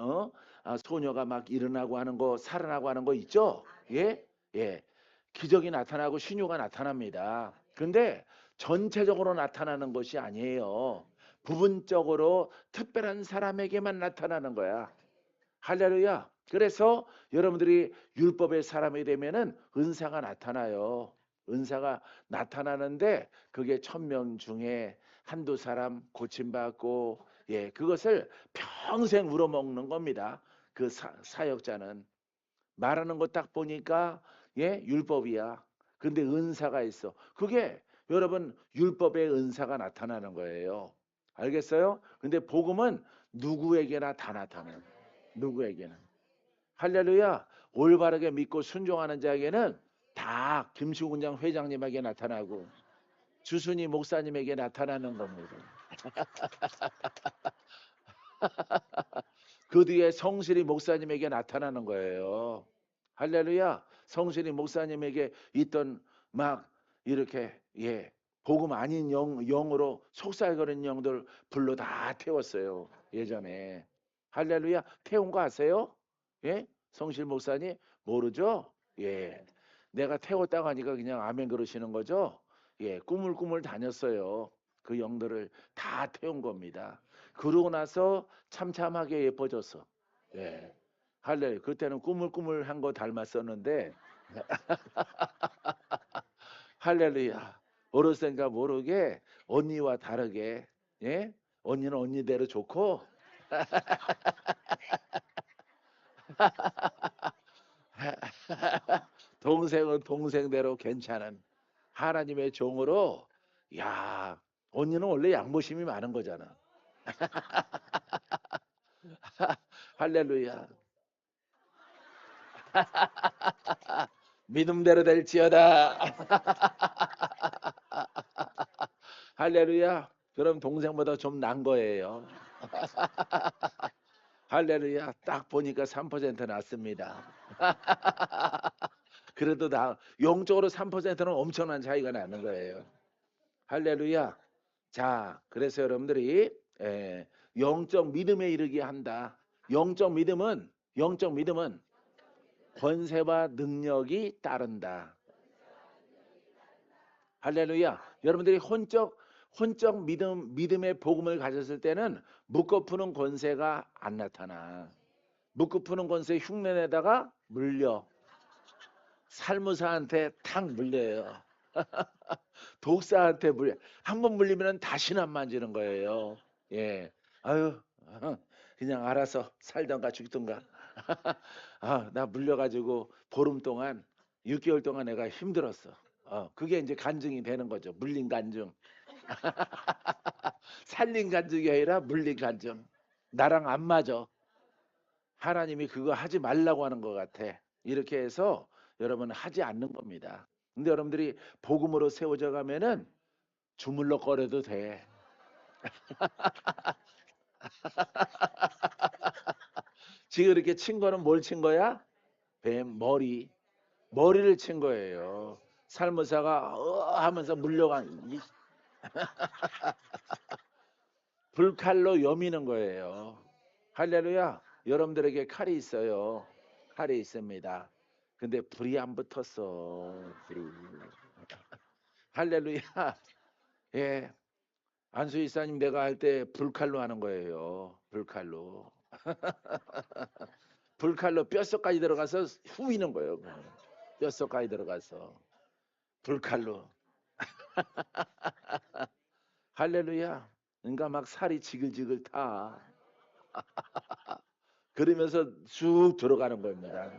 소녀가 막 일어나고 하는 거 살아나고 하는 거 있죠? 예? 예. 기적이 나타나고 신유가 나타납니다. 근데 전체적으로 나타나는 것이 아니에요. 부분적으로 특별한 사람에게만 나타나는 거야. 할렐루야. 그래서 여러분들이 율법의 사람이 되면은 은사가 나타나요. 은사가 나타나는데 그게 1000명 중에 한두 사람 고침받고 예, 그것을 평생 우러먹는 겁니다. 그 사역자는 말하는 거 딱 보니까 예, 율법이야. 근데 은사가 있어. 그게 여러분 율법의 은사가 나타나는 거예요. 알겠어요? 근데 복음은 누구에게나 다 나타나요. 누구에게나. 할렐루야. 올바르게 믿고 순종하는 자에게는 다 김수군장 회장님에게 나타나고 주순이 목사님에게 나타나는 겁니다. 그 뒤에 성실이 목사님에게 나타나는 거예요. 할렐루야. 성실이 목사님에게 있던 막 이렇게 예 복음 아닌 영으로 속살거리는 영들 불로 다 태웠어요. 예전에. 할렐루야. 태운 거 아세요? 예? 성실 목사님 모르죠? 예. 내가 태웠다고 하니까 그냥 아멘 그러시는 거죠? 예. 꾸물꾸물 다녔어요. 그 영들을 다 태운 겁니다. 그러고 나서 참참하게 예뻐졌어. 예. 할렐루야. 그때는 꾸물꾸물한 거 닮았었는데 할렐루야. 어렸으니까 모르게 언니와 다르게 예? 언니는 언니대로 좋고 동생은 동생대로 괜찮은 하나님의 종으로 야 언니는 원래 양보심이 많은 거잖아. 할렐루야. 믿음대로 될지어다. 할렐루야. 그럼 동생보다 좀 난 거예요. 할렐루야. 딱 보니까 3% 났습니다. 그래도 나 영적으로 3%는 엄청난 차이가 나는 거예요. 할렐루야. 자, 그래서 여러분들이 영적 믿음에 이르게 한다. 영적 믿음은 권세와 능력이 따른다. 할렐루야. 여러분들이 혼적 믿음의 복음을 가졌을 때는 묶어 푸는 권세가 안 나타나. 묶어 푸는 권세 흉내내다가 물려. 살무사한테 탁 물려요. 독사한테 물려. 한번 물리면 다시는 안 만지는 거예요. 예. 아유, 그냥 알아서 살던가 죽던가. 나 물려가지고 보름 동안, 6개월 동안 내가 힘들었어. 그게 이제 간증이 되는 거죠. 물린 간증. 살린 간증이 아니라 물린 간증. 나랑 안 맞아. 하나님이 그거 하지 말라고 하는 것 같아. 이렇게 해서 여러분 하지 않는 겁니다. 근데 여러분들이 복음으로 세워져 가면은 주물럭거려도 돼. 지금 이렇게 친 거는 뭘 친 거야? 뱀 머리를 친 거예요. 살무사가 하면서 물려간 불칼로 여미는 거예요. 할렐루야. 여러분들에게 칼이 있어요. 칼이 있습니다. 근데 불이 안 붙었어. 불이. 할렐루야. 예. 안수 이사님 내가 할 때 불칼로 하는 거예요. 불칼로. 불칼로 뼛속까지 들어가서 후이는 거예요. 뼛속까지 들어가서 불칼로. 할렐루야. 그러니까 막 살이 지글지글 타. 그러면서 쑥 들어가는 겁니다.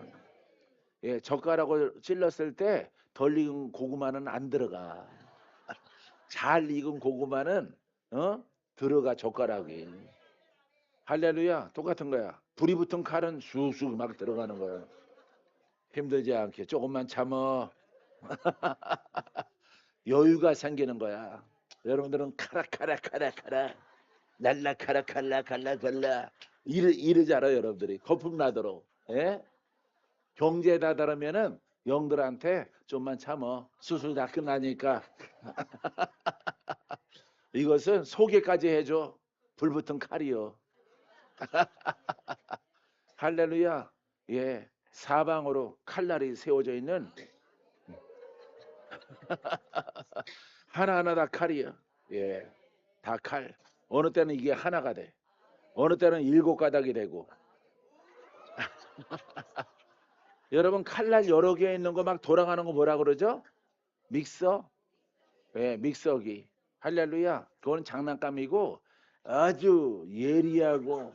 예, 젓가락을 찔렀을 때 덜 익은 고구마는 안 들어가. 잘 익은 고구마는 들어가 젓가락이. 할렐루야. 똑같은 거야. 불이 붙은 칼은 쑥쑥 막 들어가는 거야. 힘들지 않게 조금만 참어. 여유가 생기는 거야. 여러분들은 카라카라카라카라 날라카라칼라칼라칼라 이러잖아요. 여러분들이 거품 나도록. 예? 경제에 다다르면은 영들한테 좀만 참어. 수술 다 끝나니까. 이것은 소개까지 해줘. 불붙은 칼이요. 할렐루야. 예. 사방으로 칼날이 세워져 있는 하나하나 다 칼이요. 예. 다 칼. 어느 때는 이게 하나가 돼. 어느 때는 7가닥이 되고. 여러분 칼날 여러 개 있는 거 막 돌아가는 거 뭐라 그러죠? 믹서? 예, 믹서기. 할렐루야. 그건 장난감이고 아주 예리하고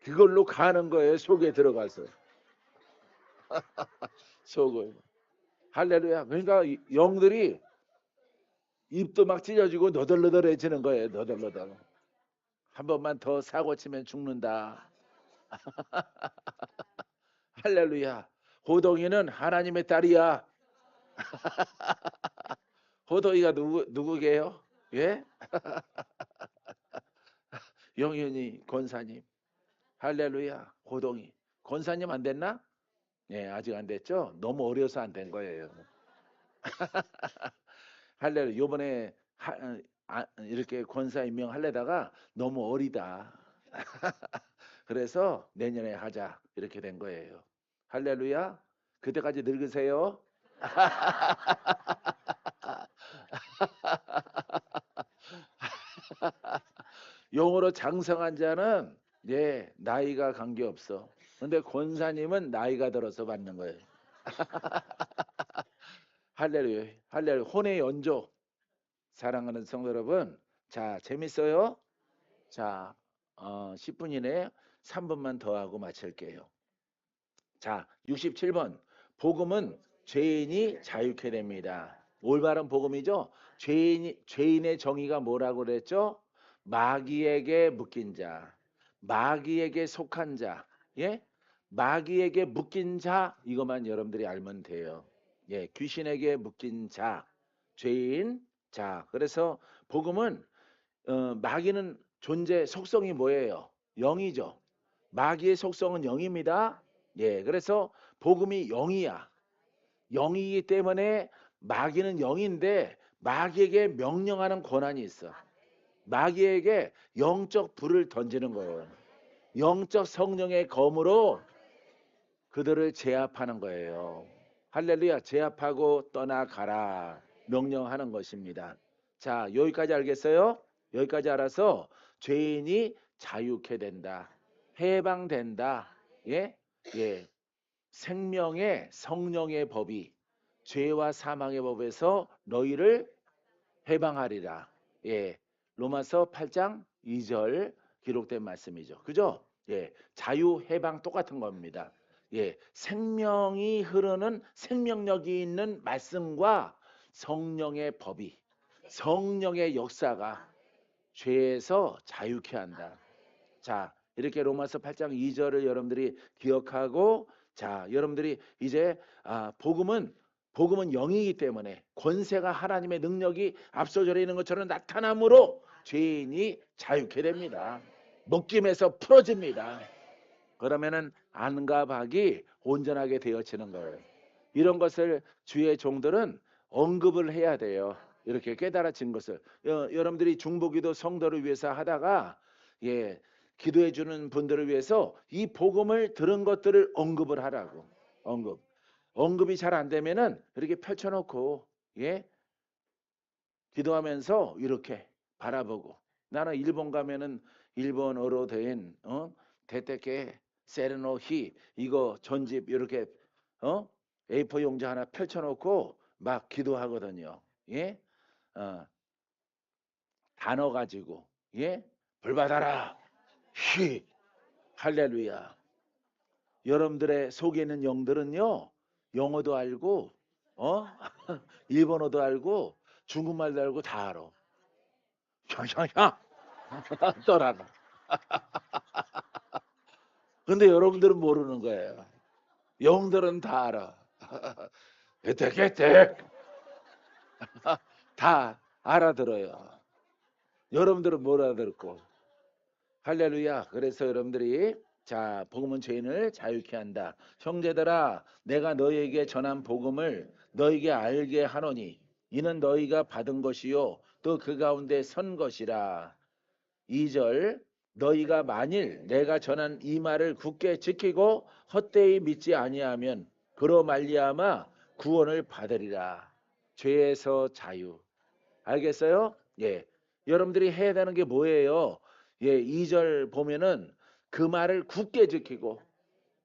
그걸로 가는 거예요. 속에 들어가서. 속을. 할렐루야. 그러니까 영들이 입도 막 찢어지고 너덜너덜해지는 거예요. 너덜너덜. 한 번만 더 사고 치면 죽는다. 할렐루야. 호동이는 하나님의 딸이야. 호동이가 누구게요? 예? 영현이 권사님. 할렐루야. 호동이. 권사님 안 됐나? 예, 아직 안 됐죠? 너무 어려서 안 된 거예요. 할렐루야. 요번에 이렇게 권사 임명하려다가 너무 어리다. 그래서 내년에 하자. 이렇게 된 거예요. 할렐루야. 그때까지 늙으세요. 영으로 장성한 자는 나이가 관계없어. 근데 권사님은 나이가 들어서 받는 거예요. 할렐루야. 할렐루야. 혼의 연조. 사랑하는 성도 여러분. 자, 재밌어요? 자, 10분 이내에 3분만 더 하고 마칠게요. 자, 67번. 복음은 죄인이 자유케 됩니다. 올바른 복음이죠. 죄인의 정의가 뭐라고 그랬죠? 마귀에게 묶인 자, 마귀에게 속한 자, 예? 마귀에게 묶인 자, 이것만 여러분들이 알면 돼요. 예, 귀신에게 묶인 자, 죄인, 자, 그래서 복음은 마귀는 존재 속성이 뭐예요? 영이죠. 마귀의 속성은 영입니다. 예, 그래서 복음이 영이야. 영이기 때문에 마귀는 영인데 마귀에게 명령하는 권한이 있어. 마귀에게 영적 불을 던지는 거예요. 영적 성령의 검으로 그들을 제압하는 거예요. 할렐루야. 제압하고 떠나가라. 명령하는 것입니다. 자, 여기까지 알겠어요? 여기까지 알아서 죄인이 자유케 된다. 해방된다. 예? 예. 생명의 성령의 법이 죄와 사망의 법에서 너희를 해방하리라. 예. 로마서 8장 2절 기록된 말씀이죠. 그죠? 예. 자유 해방 똑같은 겁니다. 예. 생명이 흐르는 생명력이 있는 말씀과 성령의 법이 성령의 역사가 죄에서 자유케 한다. 자, 이렇게 로마서 8장 2절을 여러분들이 기억하고 자, 여러분들이 이제 복음은 영이기 때문에 권세가 하나님의 능력이 앞서져 있는 것처럼 나타남으로 죄인이 자유케 됩니다. 묶임에서 풀어집니다. 그러면은 안과 박이 온전하게 되어지는 거예요. 이런 것을 주의 종들은 언급을 해야 돼요. 이렇게 깨달아진 것을 여러분들이 중보기도 성도를 위해서 하다가 예, 기도해 주는 분들을 위해서 이 복음을 들은 것들을 언급을 하라고. 언급이 잘 안 되면은 이렇게 펼쳐놓고 예, 기도하면서 이렇게 바라보고 나는 일본 가면은 일본어로 된 대테케 세르노히 이거 전집 이렇게 A4 용지 하나 펼쳐놓고 막 기도하거든요. 예, 단어 가지고 예, 불 받아라. 히 할렐루야. 여러분들의 속에 있는 영들은요 영어도 알고 일본어도 알고 중국말도 알고 다 알아. 샹샹샹 떠나가. 근데 여러분들은 모르는 거예요. 영들은 다 알아. 개택 다 알아들어요. 여러분들은 못 알아듣고. 할렐루야. 그래서 여러분들이 자, 복음은 죄인을 자유케 한다. 형제들아, 내가 너희에게 전한 복음을 너희에게 알게 하노니 이는 너희가 받은 것이요 또 그 가운데 선 것이라. 2절 너희가 만일 내가 전한 이 말을 굳게 지키고 헛되이 믿지 아니하면 그로 말미암아 구원을 받으리라. 죄에서 자유. 알겠어요? 예. 여러분들이 해야 되는 게 뭐예요? 예, 2절 보면은 그 말을 굳게 지키고,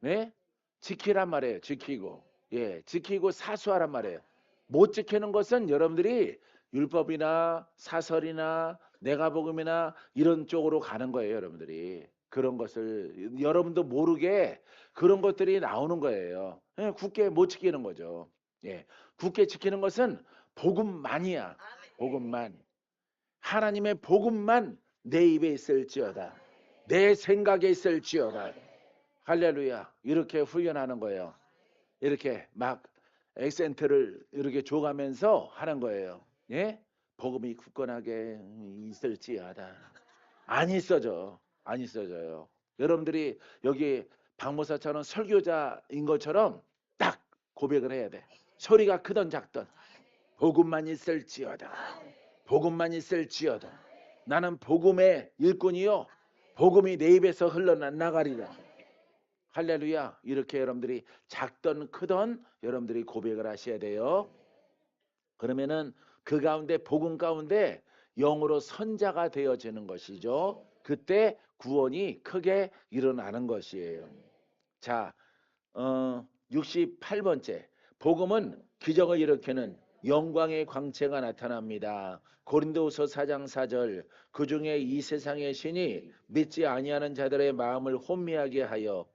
네? 지키란 말이에요. 지키고, 예, 지키고 사수하란 말이에요. 못 지키는 것은 여러분들이 율법이나 사설이나 내가복음이나 이런 쪽으로 가는 거예요. 여러분들이 그런 것을 여러분도 모르게 그런 것들이 나오는 거예요. 예, 굳게 못 지키는 거죠. 예, 굳게 지키는 것은 복음만이야. 복음만. 하나님의 복음만 내 입에 있을지어다. 내 생각에 있을지어다. 할렐루야. 이렇게 훈련하는 거예요. 이렇게 막 액센트를 이렇게 줘가면서 하는 거예요. 예? 복음이 굳건하게 있을지어다. 안 있어져. 안 있어져요. 여러분들이 여기 박모사처럼 설교자인 것처럼 딱 고백을 해야 돼. 소리가 크던 작던 복음만 있을지어다. 복음만 있을지어다. 나는 복음의 일꾼이요. 복음이 내 입에서 흘러나가리라. 할렐루야. 이렇게 여러분들이 작던 크던 여러분들이 고백을 하셔야 돼요. 그러면은 그 가운데 복음 가운데 영으로 선자가 되어지는 것이죠. 그때 구원이 크게 일어나는 것이에요. 자, 68번째 복음은 기적을 일으키는 영광의 광채가 나타납니다. 고린도후서 4장 4절 그 중에 이 세상의 신이 믿지 아니하는 자들의 마음을 혼미하게 하여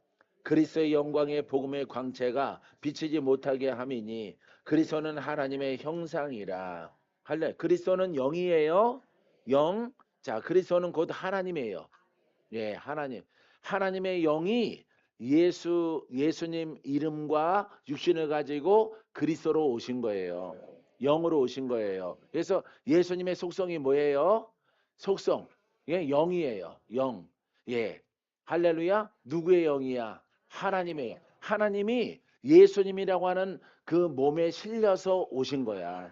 그리스도의 영광의 복음의 광채가 비치지 못하게 함이니 그리스도는 하나님의 형상이라. 할래. 그리스도는 영이에요. 영. 자, 그리스도는 곧 하나님이에요. 예, 하나님의 영이 예수님 이름과 육신을 가지고 그리스도로 오신 거예요. 영으로 오신 거예요. 그래서 예수님의 속성이 뭐예요? 속성. 예, 영이에요. 영. 예. 할렐루야. 누구의 영이야? 하나님의 영. 하나님이 예수님이라고 하는 그 몸에 실려서 오신 거야.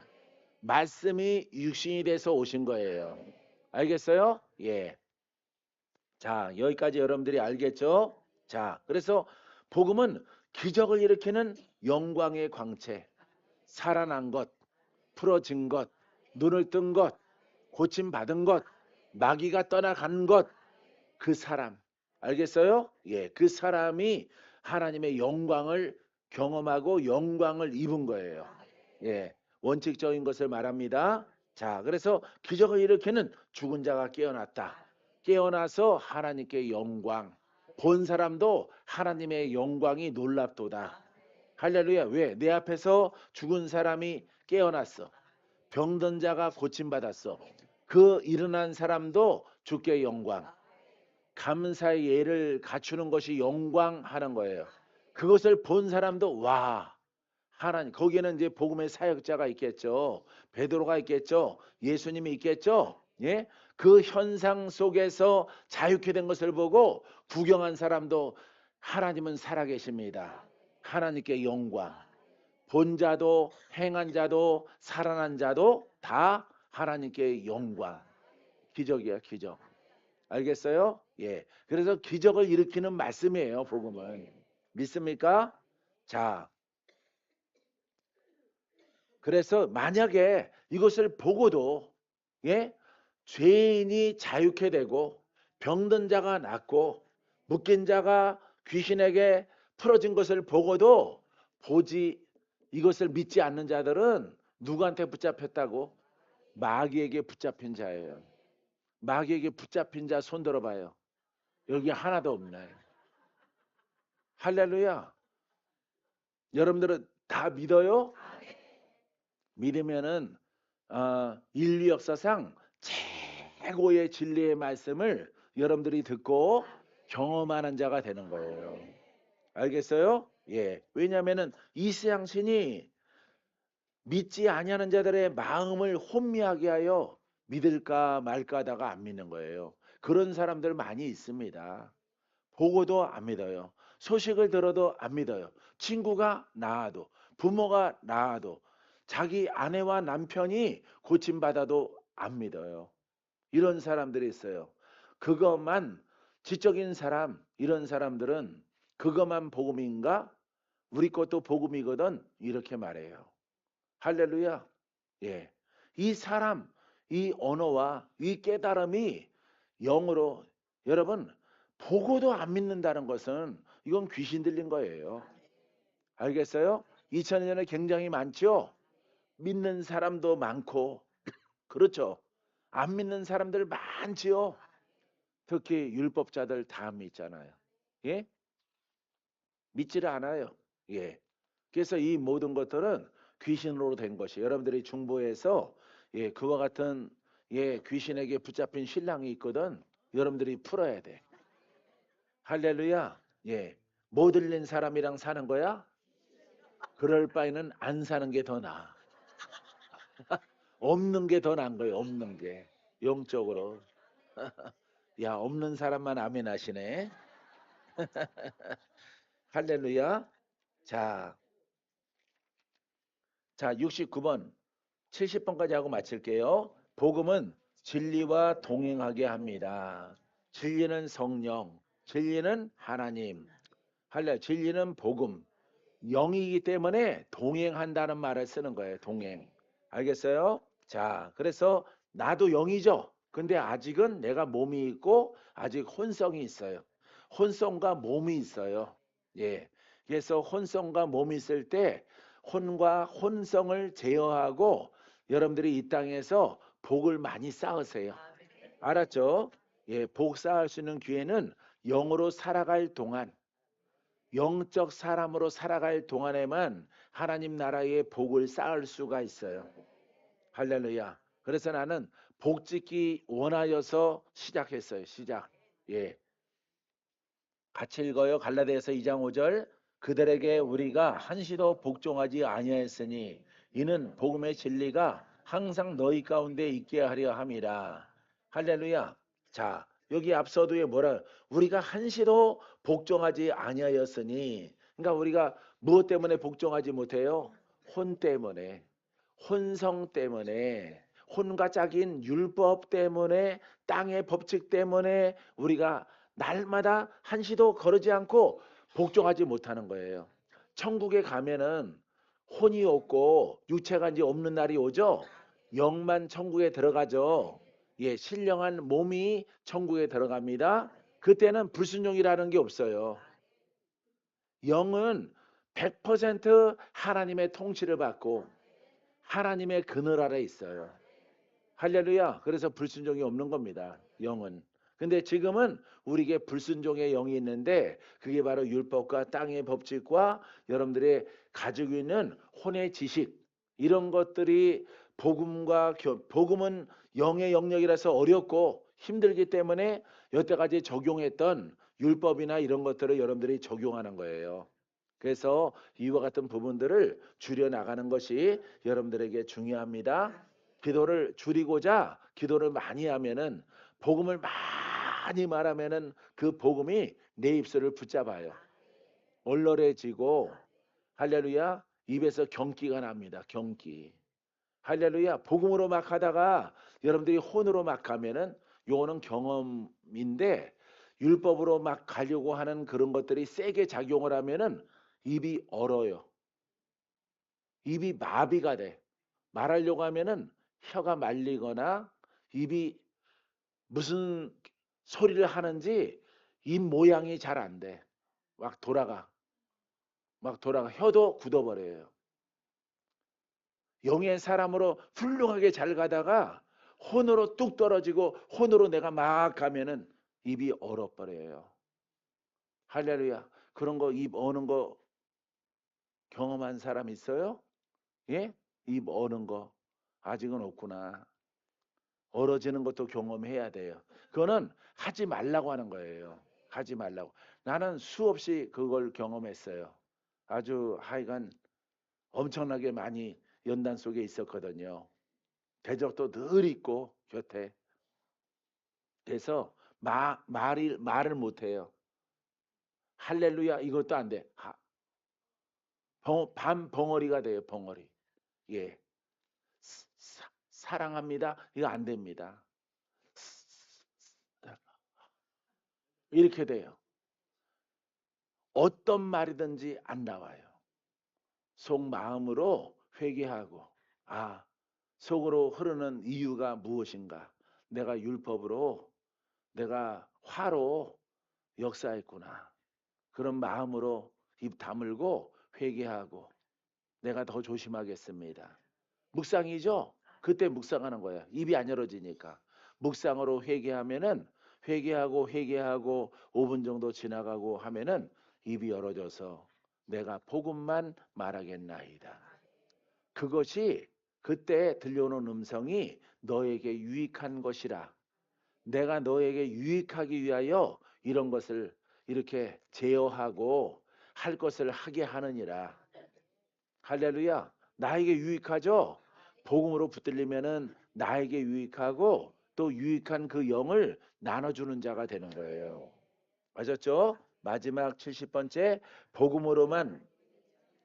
말씀이 육신이 돼서 오신 거예요. 알겠어요? 예. 자, 여기까지 여러분들이 알겠죠? 자, 그래서 복음은 기적을 일으키는 영광의 광채, 살아난 것, 풀어진 것, 눈을 뜬 것, 고침받은 것, 마귀가 떠나간 것, 그 사람. 알겠어요? 예, 그 사람이 하나님의 영광을 경험하고 영광을 입은 거예요. 예, 원칙적인 것을 말합니다. 자, 그래서 기적을 일으키는 죽은 자가 깨어났다. 깨어나서 하나님께 영광. 본 사람도 하나님의 영광이 놀랍도다. 할렐루야. 왜? 내 앞에서 죽은 사람이 깨어났어. 병든 자가 고침받았어. 그 일어난 사람도 주께 영광. 감사의 예를 갖추는 것이 영광하는 거예요. 그것을 본 사람도 와, 하나님. 거기에는 이제 복음의 사역자가 있겠죠. 베드로가 있겠죠. 예수님이 있겠죠. 예? 그 현상 속에서 자유케 된 것을 보고 구경한 사람도 하나님은 살아계십니다. 하나님께 영광. 본 자도 행한 자도 살아난 자도 다 하나님께 영광. 기적이야, 기적. 알겠어요? 예. 그래서 기적을 일으키는 말씀이에요, 복음은. 믿습니까? 자, 그래서 만약에 이것을 보고도 예? 죄인이 자유케 되고 병든 자가 낫고 묶인 자가 귀신에게 풀어진 것을 보고도 보지 이것을 믿지 않는 자들은 누구한테 붙잡혔다고? 마귀에게 붙잡힌 자예요. 마귀에게 붙잡힌 자 손 들어봐요. 여기 하나도 없네. 할렐루야. 여러분들은 다 믿어요? 믿으면은 인류 역사상 최고의 진리의 말씀을 여러분들이 듣고 경험하는 자가 되는 거예요. 알겠어요? 예. 왜냐하면은 이 세상 신이 믿지 아니하는 자들의 마음을 혼미하게 하여 믿을까 말까 하다가 안 믿는 거예요. 그런 사람들 많이 있습니다. 보고도 안 믿어요. 소식을 들어도 안 믿어요. 친구가 나아도, 부모가 나아도, 자기 아내와 남편이 고침받아도 안 믿어요. 이런 사람들이 있어요. 그것만 지적인 사람, 이런 사람들은 그것만 복음인가? 우리 것도 복음이거든. 이렇게 말해요. 할렐루야. 예. 이 사람, 이 언어와 이 깨달음이 영으로 여러분 보고도 안 믿는다는 것은 이건 귀신 들린 거예요. 알겠어요? 2000년에 굉장히 많죠? 믿는 사람도 많고 그렇죠? 안 믿는 사람들 많지요? 특히 율법자들 다 믿잖아요. 예? 믿지를 않아요. 예. 그래서 이 모든 것들은 귀신으로 된 것이 여러분들이 중보에서 예, 그와 같은 예, 귀신에게 붙잡힌 신랑이 있거든. 여러분들이 풀어야 돼. 할렐루야. 예. 못 들린 사람이랑 사는 거야? 그럴 바에는 안 사는 게 더 나아. 없는 게 더 나은 거예요. 없는 게. 영적으로. 야, 없는 사람만 아멘 하시네. 할렐루야. 자, 자, 69번, 70번까지 하고 마칠게요. 복음은 진리와 동행하게 합니다. 진리는 성령, 진리는 하나님. 할렐, 진리는 복음. 영이기 때문에 동행한다는 말을 쓰는 거예요. 동행. 알겠어요? 자, 그래서 나도 영이죠. 근데 아직은 내가 몸이 있고 아직 혼성이 있어요. 혼성과 몸이 있어요. 예. 그래서 혼성과 몸이 있을 때 혼과 혼성을 제어하고 여러분들이 이 땅에서 복을 많이 쌓으세요. 알았죠? 예, 복 쌓을 수 있는 기회는 영으로 살아갈 동안 영적 사람으로 살아갈 동안에만 하나님 나라의 복을 쌓을 수가 있어요. 할렐루야. 그래서 나는 복 짓기 원하여서 시작했어요. 시작. 예. 같이 읽어요. 갈라디아서 2장 5절. 그들에게 우리가 한시도 복종하지 아니하였으니 이는 복음의 진리가 항상 너희 가운데 있게 하려 함이라. 할렐루야. 자, 여기 앞서도에 뭐라 우리가 한시도 복종하지 아니하였으니 그러니까 우리가 무엇 때문에 복종하지 못해요? 혼 때문에, 혼성 때문에, 혼과 짝인 율법 때문에, 땅의 법칙 때문에 우리가 날마다 한시도 거르지 않고 복종하지 못하는 거예요. 천국에 가면은 혼이 없고 육체가 이제 없는 날이 오죠. 영만 천국에 들어가죠. 예, 신령한 몸이 천국에 들어갑니다. 그때는 불순종이라는 게 없어요. 영은 100% 하나님의 통치를 받고 하나님의 그늘 아래 있어요. 할렐루야. 그래서 불순종이 없는 겁니다. 영은. 근데 지금은 우리에게 불순종의 영이 있는데 그게 바로 율법과 땅의 법칙과 여러분들의 가지고 있는 혼의 지식 이런 것들이 복음은 영의 영역이라서 어렵고 힘들기 때문에 여태까지 적용했던 율법이나 이런 것들을 여러분들이 적용하는 거예요. 그래서 이와 같은 부분들을 줄여 나가는 것이 여러분들에게 중요합니다. 기도를 줄이고자 기도를 많이 하면은 복음을 많이 말하면은 그 복음이 내 입술을 붙잡아요. 얼얼해지고 할렐루야 입에서 경기가 납니다. 경기. 할렐루야 복음으로 막 하다가 여러분들이 혼으로 막 하면은 요거는 경험인데 율법으로 막 가려고 하는 그런 것들이 세게 작용을 하면은 입이 얼어요. 입이 마비가 돼. 말하려고 하면은 혀가 말리거나 입이 무슨 소리를 하는지 입 모양이 잘 안 돼. 막 돌아가. 막 돌아가. 혀도 굳어버려요. 영의 사람으로 훌륭하게 잘 가다가 혼으로 뚝 떨어지고 혼으로 내가 막 가면은 입이 얼어버려요. 할렐루야. 그런 거 입 어는 거 경험한 사람 있어요? 예? 입 어는 거 아직은 없구나. 얼어지는 것도 경험해야 돼요. 그거는 하지 말라고 하는 거예요. 하지 말라고. 나는 수없이 그걸 경험했어요. 아주 하여간 엄청나게 많이 연단 속에 있었거든요. 대적도 늘 있고 곁에. 그래서 말을 못해요. 할렐루야 이것도 안 돼. 밤 벙어리가 돼요. 벙어리. 예. 사랑합니다. 이거 안 됩니다. 이렇게 돼요. 어떤 말이든지 안 나와요. 속마음으로 회개하고 속으로 흐르는 이유가 무엇인가? 내가 율법으로 내가 화로 역사했구나. 그런 마음으로 입 다물고 회개하고 내가 더 조심하겠습니다. 묵상이죠? 그때 묵상하는 거야. 입이 안 열어지니까. 묵상으로 회개하면은 회개하고 5분 정도 지나가고 하면은 입이 열어져서 내가 복음만 말하겠나이다. 그것이 그때 들려오는 음성이 너에게 유익한 것이라. 내가 너에게 유익하기 위하여 이런 것을 이렇게 제어하고 할 것을 하게 하느니라. 할렐루야. 나에게 유익하죠? 복음으로 붙들리면은 나에게 유익하고 또 유익한 그 영을 나눠주는 자가 되는 거예요. 아셨죠? 마지막 70번째 복음으로만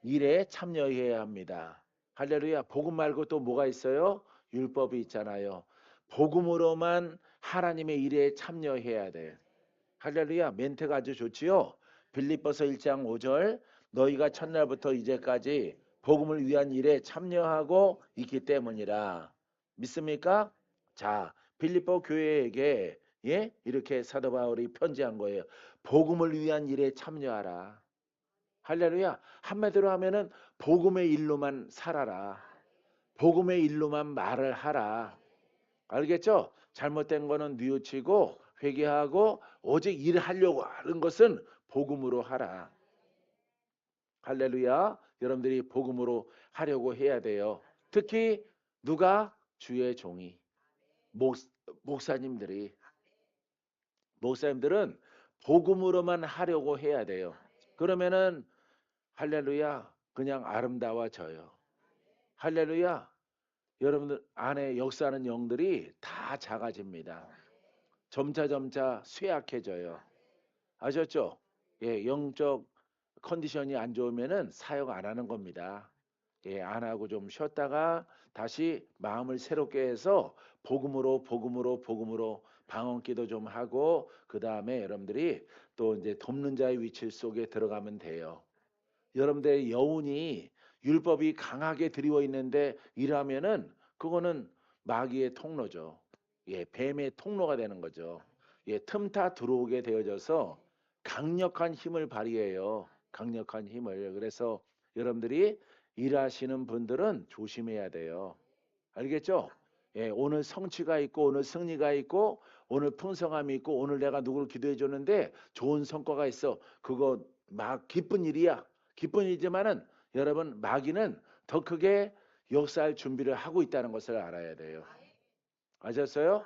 일에 참여해야 합니다. 할렐루야. 복음 말고 또 뭐가 있어요? 율법이 있잖아요. 복음으로만 하나님의 일에 참여해야 돼. 할렐루야. 멘트가 아주 좋지요. 빌립보서 1장 5절 너희가 첫날부터 이제까지 복음을 위한 일에 참여하고 있기 때문이라. 믿습니까? 자, 빌립보 교회에게 이렇게 사도 바울이 편지한 거예요. 복음을 위한 일에 참여하라. 할렐루야. 한마디로 하면은 복음의 일로만 살아라. 복음의 일로만 말을 하라. 알겠죠? 잘못된 거는 뉘우치고 회개하고 오직 일하려고 하는 것은 복음으로 하라. 할렐루야. 여러분들이 복음으로 하려고 해야 돼요. 특히 누가? 주의 종이. 목사님들은 복음으로만 하려고 해야 돼요. 그러면은 할렐루야 그냥 아름다워져요. 할렐루야 여러분들 안에 역사하는 영들이 다 작아집니다. 점차 쇠약해져요. 아셨죠? 예, 영적 컨디션이 안 좋으면은 사역 안 하는 겁니다. 예, 안 하고 좀 쉬었다가 다시 마음을 새롭게 해서 복음으로 방언기도 좀 하고 그 다음에 여러분들이 또 이제 돕는 자의 위치 속에 들어가면 돼요. 여러분들의 여운이 율법이 강하게 드리워 있는데 일하면은 그거는 마귀의 통로죠. 예, 뱀의 통로가 되는 거죠. 예, 틈타 들어오게 되어져서 강력한 힘을 발휘해요. 강력한 힘을. 그래서 여러분들이 일하시는 분들은 조심해야 돼요. 알겠죠? 예, 오늘 성취가 있고 오늘 승리가 있고 오늘 풍성함이 있고 오늘 내가 누구를 기도해 줬는데 좋은 성과가 있어. 그거 막 기쁜 일이야. 기쁜 일이지만은 여러분 마귀는 더 크게 역사할 준비를 하고 있다는 것을 알아야 돼요. 아셨어요?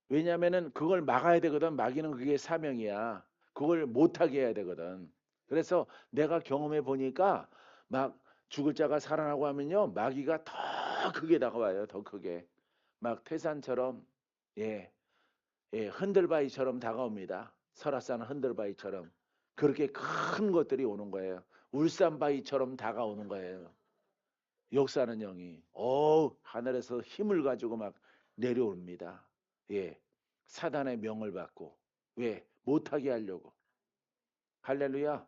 왜냐하면은 그걸 막아야 되거든. 마귀는 그게 사명이야. 그걸 못하게 해야 되거든. 그래서 내가 경험해 보니까 막 죽을 자가 살아나고 하면요 마귀가 더 크게 다가와요. 더 크게. 막 태산처럼 예, 예 흔들바위처럼 다가옵니다. 설악산 흔들바위처럼 그렇게 큰 것들이 오는 거예요. 울산바위처럼 다가오는 거예요. 역사하는 영이 하늘에서 힘을 가지고 막 내려옵니다. 예, 사단의 명을 받고 왜 못하게 하려고. 할렐루야.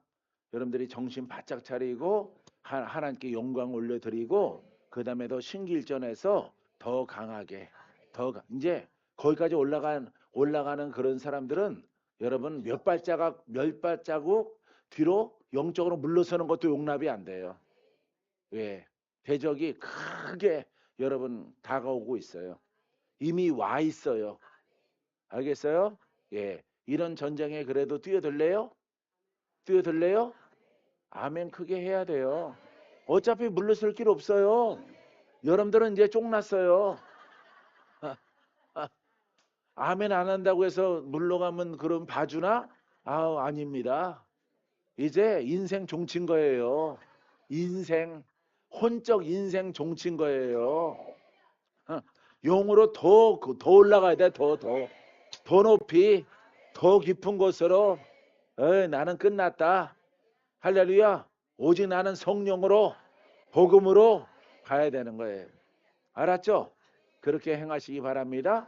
여러분들이 정신 바짝 차리고 하나님께 영광 올려드리고 그 다음에 더 신기일전에서 더 강하게 이제 거기까지 올라가는 그런 사람들은 여러분 몇 발자국 뒤로 영적으로 물러서는 것도 용납이 안 돼요. 왜? 대적이 크게 여러분 다가오고 있어요. 이미 와 있어요. 알겠어요? 예. 이런 전쟁에 그래도 뛰어들래요? 뛰어들래요? 아멘 크게 해야 돼요. 어차피 물러설 길 없어요. 여러분들은 이제 쫑났어요. 아멘 안 한다고 해서 물러가면 그럼 봐주나? 아닙니다. 이제 인생 종친 거예요. 인생, 혼적 인생 종친 거예요. 어, 용으로 더 올라가야 돼. 더 높이, 더 깊은 곳으로. 나는 끝났다. 할렐루야. 오직 나는 성령으로, 복음으로 가야 되는 거예요. 알았죠? 그렇게 행하시기 바랍니다.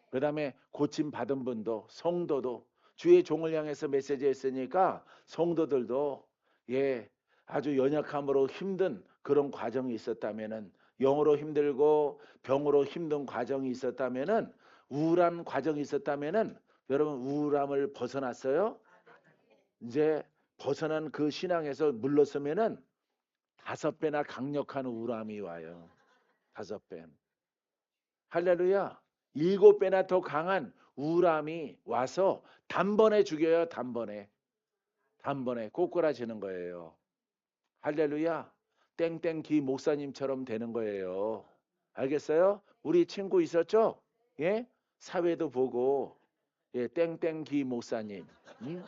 그 다음에 고침 받은 분도 성도도 주의 종을 향해서 메시지 했으니까 성도들도 예 아주 연약함으로 힘든 그런 과정이 있었다면은 영으로 힘들고 병으로 힘든 과정이 있었다면은 우울한 과정이 있었다면은 여러분 우울함을 벗어났어요? 이제 벗어난 그 신앙에서 물러서면은 5배나 강력한 우울함이 와요. 5배. 할렐루야. 7배나 더 강한 우울함이 와서 단번에 죽여요. 단번에 꼬꾸라지는 거예요. 할렐루야. 땡땡기 목사님처럼 되는 거예요. 알겠어요? 우리 친구 있었죠? 예? 사회도 보고 예, 땡땡기 목사님. 응?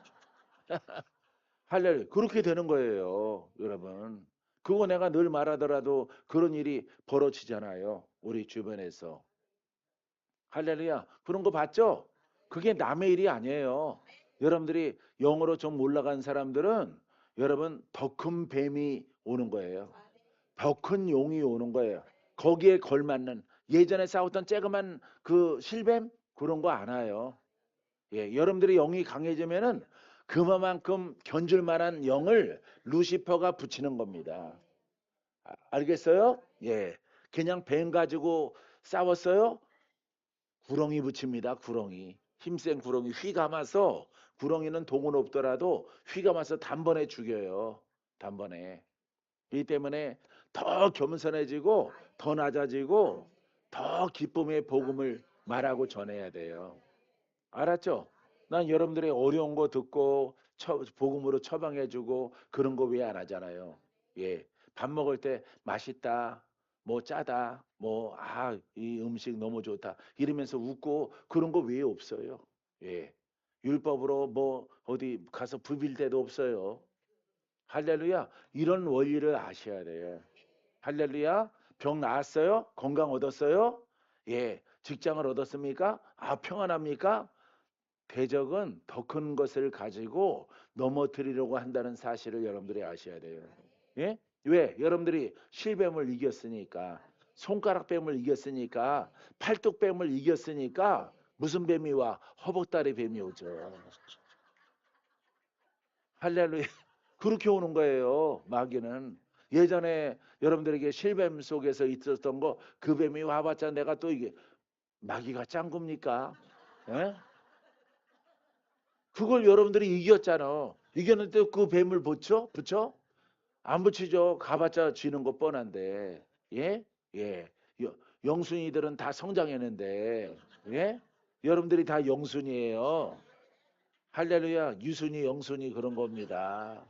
할렐루야. 그렇게 되는 거예요. 여러분. 그거 내가 늘 말하더라도 그런 일이 벌어지잖아요. 우리 주변에서. 할렐루야. 그런 거 봤죠? 그게 남의 일이 아니에요. 여러분들이 영어로 좀 올라간 사람들은 여러분 더 큰 뱀이 오는 거예요. 더 큰 용이 오는 거예요. 거기에 걸맞는 예전에 싸웠던 쬐그만 그 실뱀 그런 거 안 와요. 예, 여러분들이 영이 강해지면은 그만큼 견줄 만한 영을 루시퍼가 붙이는 겁니다. 알겠어요? 예. 그냥 뱀 가지고 싸웠어요? 구렁이 붙입니다. 구렁이. 힘센 구렁이 휘 감아서 구렁이는 동은 없더라도 휘 감아서 단번에 죽여요. 단번에. 이 때문에 더 겸손해지고 더 낮아지고 더 기쁨의 복음을 말하고 전해야 돼요. 알았죠? 난 여러분들의 어려운 거 듣고 복음으로 처방해주고 그런 거 왜 안 하잖아요. 예, 밥 먹을 때 맛있다, 뭐 짜다, 뭐 이 음식 너무 좋다 이러면서 웃고 그런 거 왜 없어요? 예, 율법으로 뭐 어디 가서 부빌 데도 없어요. 할렐루야, 이런 원리를 아셔야 돼요. 할렐루야, 병 나았어요? 건강 얻었어요? 예, 직장을 얻었습니까? 평안합니까? 대적은 더 큰 것을 가지고 넘어뜨리려고 한다는 사실을 여러분들이 아셔야 돼요. 예? 왜? 여러분들이 실뱀을 이겼으니까, 손가락뱀을 이겼으니까, 팔뚝뱀을 이겼으니까 무슨 뱀이 와? 허벅다리 뱀이 오죠. 할렐루야. 그렇게 오는 거예요. 마귀는. 예전에 여러분들에게 실뱀 속에서 있었던 거, 그 뱀이 와봤자 내가 또 이게 마귀가 짱굽니까? 예? 그걸 여러분들이 이겼잖아. 이겼는데 그 뱀을 붙여? 붙여? 안 붙이죠. 가봤자 쥐는 거 뻔한데. 예? 예. 영순이들은 다 성장했는데. 예? 여러분들이 다 영순이에요. 할렐루야. 유순이, 영순이 그런 겁니다.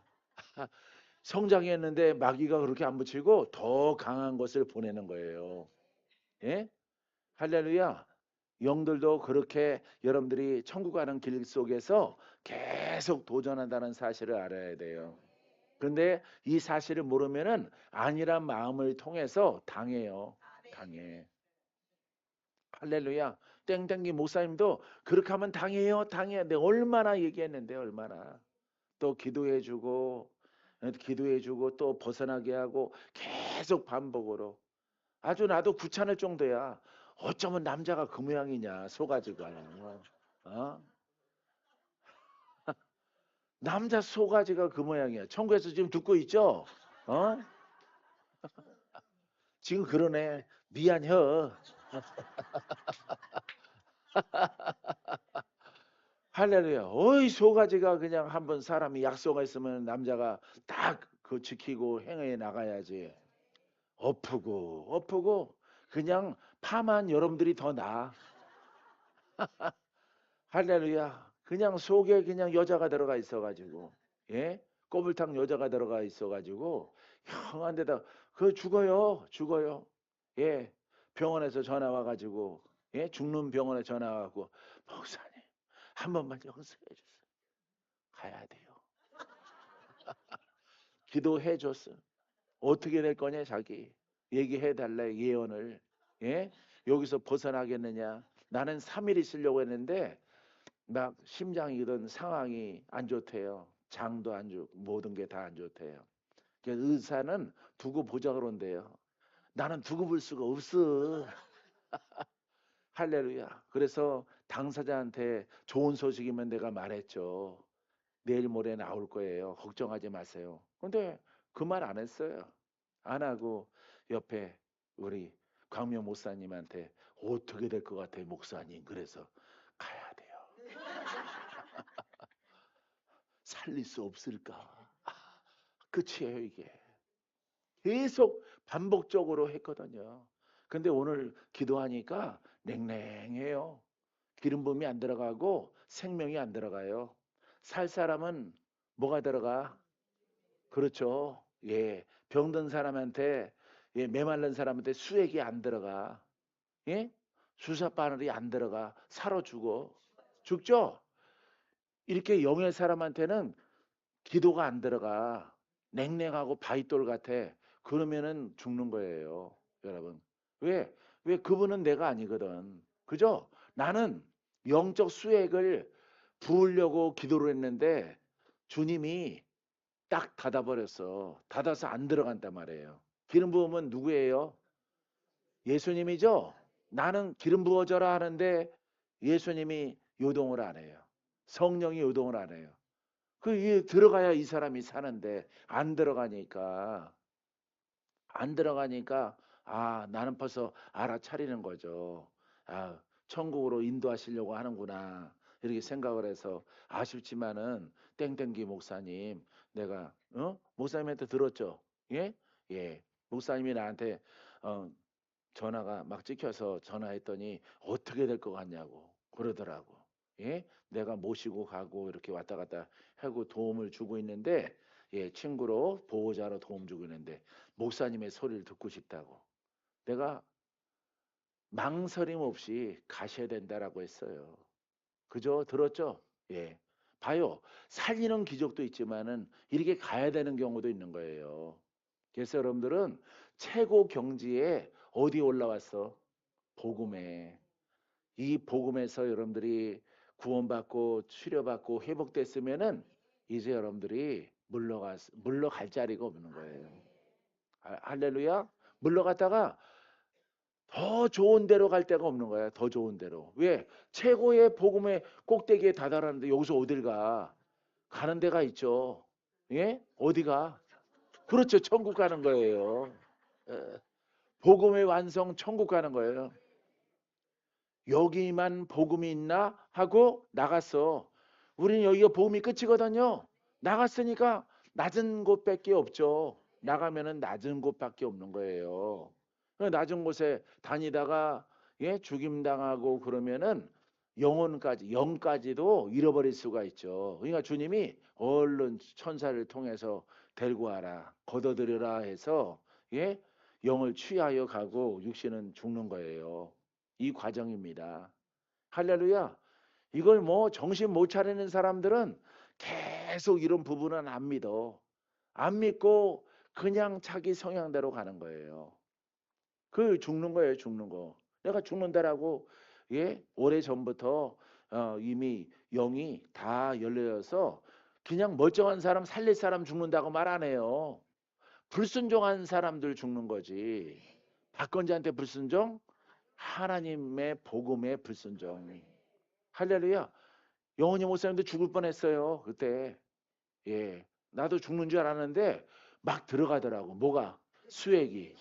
성장했는데 마귀가 그렇게 안 붙이고 더 강한 것을 보내는 거예요. 예? 할렐루야. 영들도 그렇게 여러분들이 천국 가는 길 속에서 계속 도전한다는 사실을 알아야 돼요. 그런데 이 사실을 모르면은 아니란 마음을 통해서 당해요. 당해. 할렐루야. 땡땡기 목사님도 그렇게 하면 당해요. 당해. 내가 얼마나 얘기했는데 얼마나. 또 기도해주고 또 벗어나게 하고 계속 반복으로. 아주 나도 귀찮을 정도야. 어쩌면 남자가 그 모양이냐 소가지가. 어? 남자 소가지가 그 모양이야. 천국에서 지금 듣고 있죠? 어? 지금 그러네. 미안해. 할렐루야. 어이 소가지가 그냥 한번 사람이 약속가 있으면 남자가 딱 그 지키고 행해 나가야지. 엎고 그냥 파만 여러분들이 더 나아. 할렐루야. 그냥 속에 그냥 여자가 들어가 있어가지고, 예? 꼬불탕 여자가 들어가 있어가지고, 형한 데다, 그 죽어요. 예. 병원에서 전화 와가지고, 예? 죽는 병원에 전화 와가지고, 목사님, 한 번만 용서해 주세요. 가야 돼요. 기도해 줬어. 어떻게 될 거냐, 자기. 얘기해 달래, 예언을. 예? 여기서 벗어나겠느냐. 나는 3일 있으려고 했는데, 막 심장이든 상황이 안 좋대요. 장도 안 좋고 모든 게 다 안 좋대요. 그래서 의사는 두고 보자 그런대요. 나는 두고 볼 수가 없어. 할렐루야. 그래서 당사자한테 좋은 소식이면 내가 말했죠. 내일 모레 나올 거예요. 걱정하지 마세요. 근데 그 말 안 했어요. 안 하고 옆에 우리 광명 목사님한테 어떻게 될 것 같아요, 목사님. 그래서 가야 돼요. 살릴 수 없을까? 끝이에요, 이게. 계속 반복적으로 했거든요. 근데 오늘 기도하니까 냉랭해요. 기름 부음이 안 들어가고 생명이 안 들어가요. 살 사람은 뭐가 들어가? 그렇죠. 예. 병든 사람한테, 예, 메말른 사람한테 수액이 안 들어가. 예? 주사 바늘이 안 들어가. 살아 죽어. 죽죠? 이렇게 영의 사람한테는 기도가 안 들어가. 냉랭하고 바위돌 같아. 그러면은 죽는 거예요. 여러분. 왜? 왜 그분은 내가 아니거든. 그죠? 나는 영적 수액을 부으려고 기도를 했는데 주님이 딱 닫아버렸어. 닫아서 안 들어간단 말이에요. 기름 부으면 누구예요? 예수님이죠? 나는 기름 부어져라 하는데 예수님이 요동을 안 해요. 성령이 요동을 안 해요. 들어가야 이 사람이 사는데 안 들어가니까 아 나는 벌써 알아차리는 거죠. 아 천국으로 인도하시려고 하는구나 이렇게 생각을 해서 아쉽지만은 땡땡기 목사님 내가 목사님한테 들었죠. 예? 예. 목사님이 나한테 어, 전화가 막 찍혀서 전화했더니 어떻게 될 것 같냐고 그러더라고. 예? 내가 모시고 가고 이렇게 왔다 갔다 하고 도움을 주고 있는데 예, 친구로 보호자로 도움 주고 있는데 목사님의 소리를 듣고 싶다고. 내가 망설임 없이 가셔야 된다라고 했어요. 그죠? 들었죠? 예. 봐요. 살리는 기적도 있지만은 이렇게 가야 되는 경우도 있는 거예요. 그래서 여러분들은 최고 경지에 어디 올라왔어? 복음에. 이 복음에서 여러분들이 구원받고 치료받고 회복됐으면은 이제 여러분들이 물러갈 자리가 없는 거예요. 할렐루야. 물러갔다가 더 좋은 데로 갈 데가 없는 거야. 더 좋은 데로. 왜? 최고의 복음의 꼭대기에 다다랐는데 여기서 어딜 가? 가는 데가 있죠. 예? 어디가? 그렇죠. 천국 가는 거예요. 예. 복음의 완성 천국 가는 거예요. 여기만 복음이 있나 하고 나갔어. 우리는 여기가 복음이 끝이거든요. 나갔으니까 낮은 곳밖에 없죠. 나가면은 낮은 곳밖에 없는 거예요. 그 낮은 곳에 다니다가 죽임 당하고 그러면은 영까지도 잃어버릴 수가 있죠. 그러니까 주님이 얼른 천사를 통해서 데리고 와라, 걷어들여라 해서 영을 취하여 가고 육신은 죽는 거예요. 이 과정입니다. 할렐루야. 이걸 뭐 정신 못 차리는 사람들은 계속 이런 부분은 안 믿어. 안 믿고 그냥 자기 성향대로 가는 거예요. 그 죽는 거예요, 죽는 거. 내가 죽는다라고 오래 전부터 이미 영이 다 열려서 그냥 멀쩡한 사람 살릴 사람 죽는다고 말 안 해요. 불순종한 사람들 죽는 거지. 박건지한테 불순종? 하나님의 복음에 불순종. 할렐루야. 영원히 목사님도 죽을 뻔했어요. 그때. 예. 나도 죽는 줄 알았는데 막 들어가더라고. 뭐가? 수액이.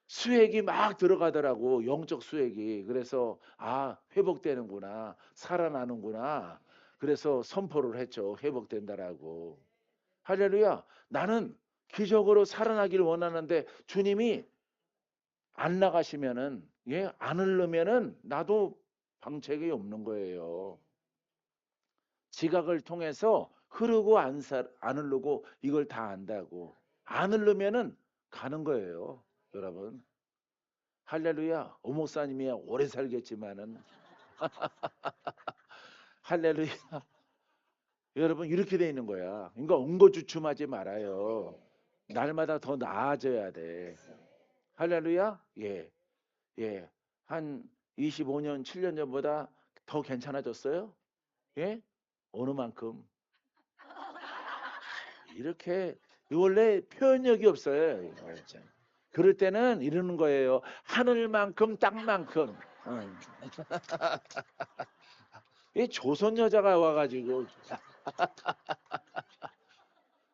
수액이 막 들어가더라고. 영적 수액이. 그래서 회복되는구나. 살아나는구나. 그래서 선포를 했죠. 회복된다라고. 할렐루야. 나는 기적으로 살아나기를 원하는데 주님이 안 나가시면은 안 흐르면은 나도 방책이 없는 거예요. 지각을 통해서 흐르고 안 흐르고 이걸 다 안다고. 안 흐르면은 가는 거예요, 여러분. 할렐루야. 오 목사님이 오래 살겠지만은 할렐루야. 여러분 이렇게 돼 있는 거야. 그러니까 옹거주춤하지 말아요. 날마다 더 나아져야 돼. 할렐루야. 예. 예. 한 25년, 7년 전보다 더 괜찮아졌어요? 예? 어느 만큼? 이렇게 원래 표현력이 없어요. 이거 참. 그럴 때는 이러는 거예요. 하늘만큼 땅만큼. 이 조선 여자가 와가지고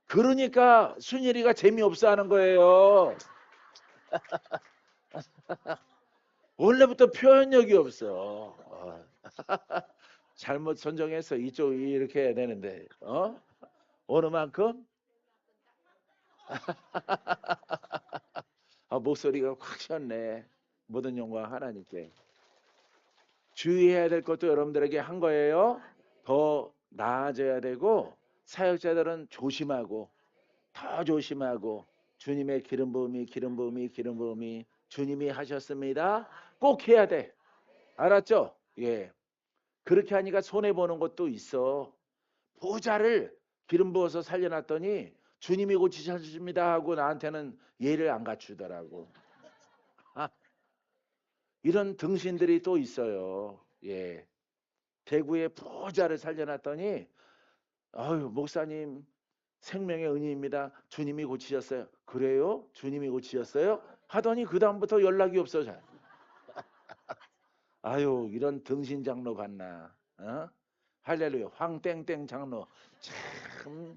그러니까 순일이가 재미없어 하는 거예요. 원래부터 표현력이 없어. 잘못 선정해서 이쪽 이렇게 해야 되는데 어느 만큼? 목소리가 확 쉬었네. 모든 영광 하나님께. 주의해야 될 것도 여러분들에게 한 거예요. 더 나아져야 되고 사역자들은 조심하고 더 조심하고 주님의 기름 부음이 주님이 하셨습니다. 꼭 해야 돼. 알았죠? 예. 그렇게 하니까 손해 보는 것도 있어. 보좌를 기름 부어서 살려놨더니 주님이 고치셨습니다 하고 나한테는 예를 안 갖추더라고. 이런 등신들이 또 있어요. 예. 대구에 보좌를 살려놨더니 아유 목사님 생명의 은혜입니다. 주님이 고치셨어요. 그래요? 주님이 고치셨어요? 하더니 그 다음부터 연락이 없어. 아유 이런 등신 장로 봤나? 할렐루야. 황땡땡 장로 참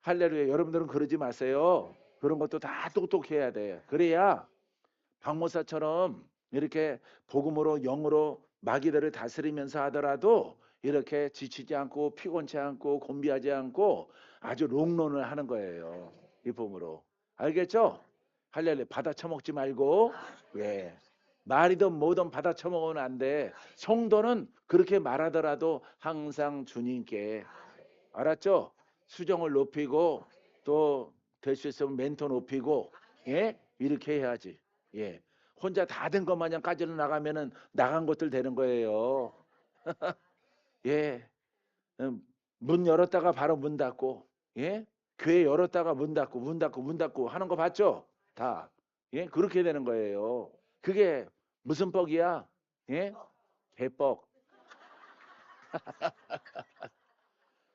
할렐루야. 여러분들은 그러지 마세요. 그런 것도 다 똑똑해야 돼. 그래야 박모사처럼 이렇게 복음으로 영으로 마귀들을 다스리면서 하더라도 이렇게 지치지 않고 피곤치 않고 곤비하지 않고 아주 롱런을 하는 거예요. 이 복음으로. 알겠죠? 할렐루야. 받아 처먹지 말고 예. 말이든 뭐든 받아 처먹으면 안 돼. 성도는 그렇게 말하더라도 항상 주님께 알았죠? 수정을 높이고 또 될 수 있으면 멘토 높이고 이렇게 해야지. 예. 혼자 다 된 것 마냥 까지는 나가면은 나간 것들 되는 거예요. 예. 문 열었다가 바로 문 닫고 교회 열었다가 문 닫고 하는 거 봤죠? 다. 예, 그렇게 되는 거예요. 그게 무슨 뻑이야? 예? 개뻑.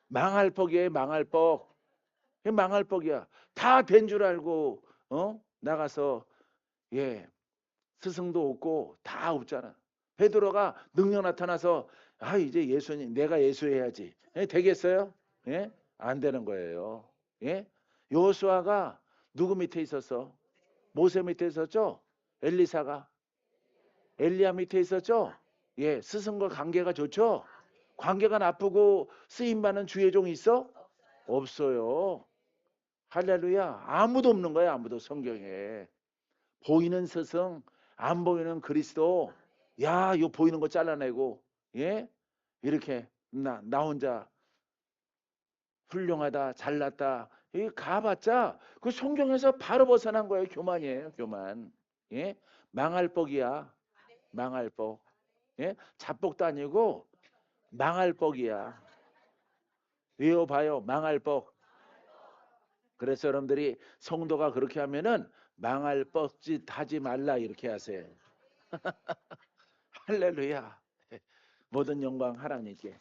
망할 뻑이에요, 망할 뻑. 이게 망할 뻑이야. 다 된 줄 알고 나가서 예, 스승도 없고 다 없잖아. 베드로가 능력 나타나서 아 이제 예수님 내가 예수해야지. 예, 되겠어요? 예? 안 되는 거예요. 예? 여호수아가 누구 밑에 있었어? 모세 밑에 있었죠? 엘리사가 엘리야 밑에 있었죠? 예, 스승과 관계가 좋죠? 관계가 나쁘고 쓰임 받는 주의 종이 있어? 없어요. 할렐루야. 아무도 없는 거야, 아무도 성경에. 보이는 스승, 안 보이는 그리스도. 야, 이거 보이는 거 잘라내고, 예? 이렇게 나 혼자 훌륭하다, 잘났다. 이 가봤자 그 성경에서 바로 벗어난 거예요. 교만이에요, 교만. 예? 망할 뻑이야, 망할 뻑. 예? 잡복도 아니고 망할 뻑이야. 외워봐요, 망할 뻑. 그래서 여러분들이 성도가 그렇게 하면은 망할 뻑짓 하지 말라 이렇게 하세요. 할렐루야. 모든 영광 하나님께.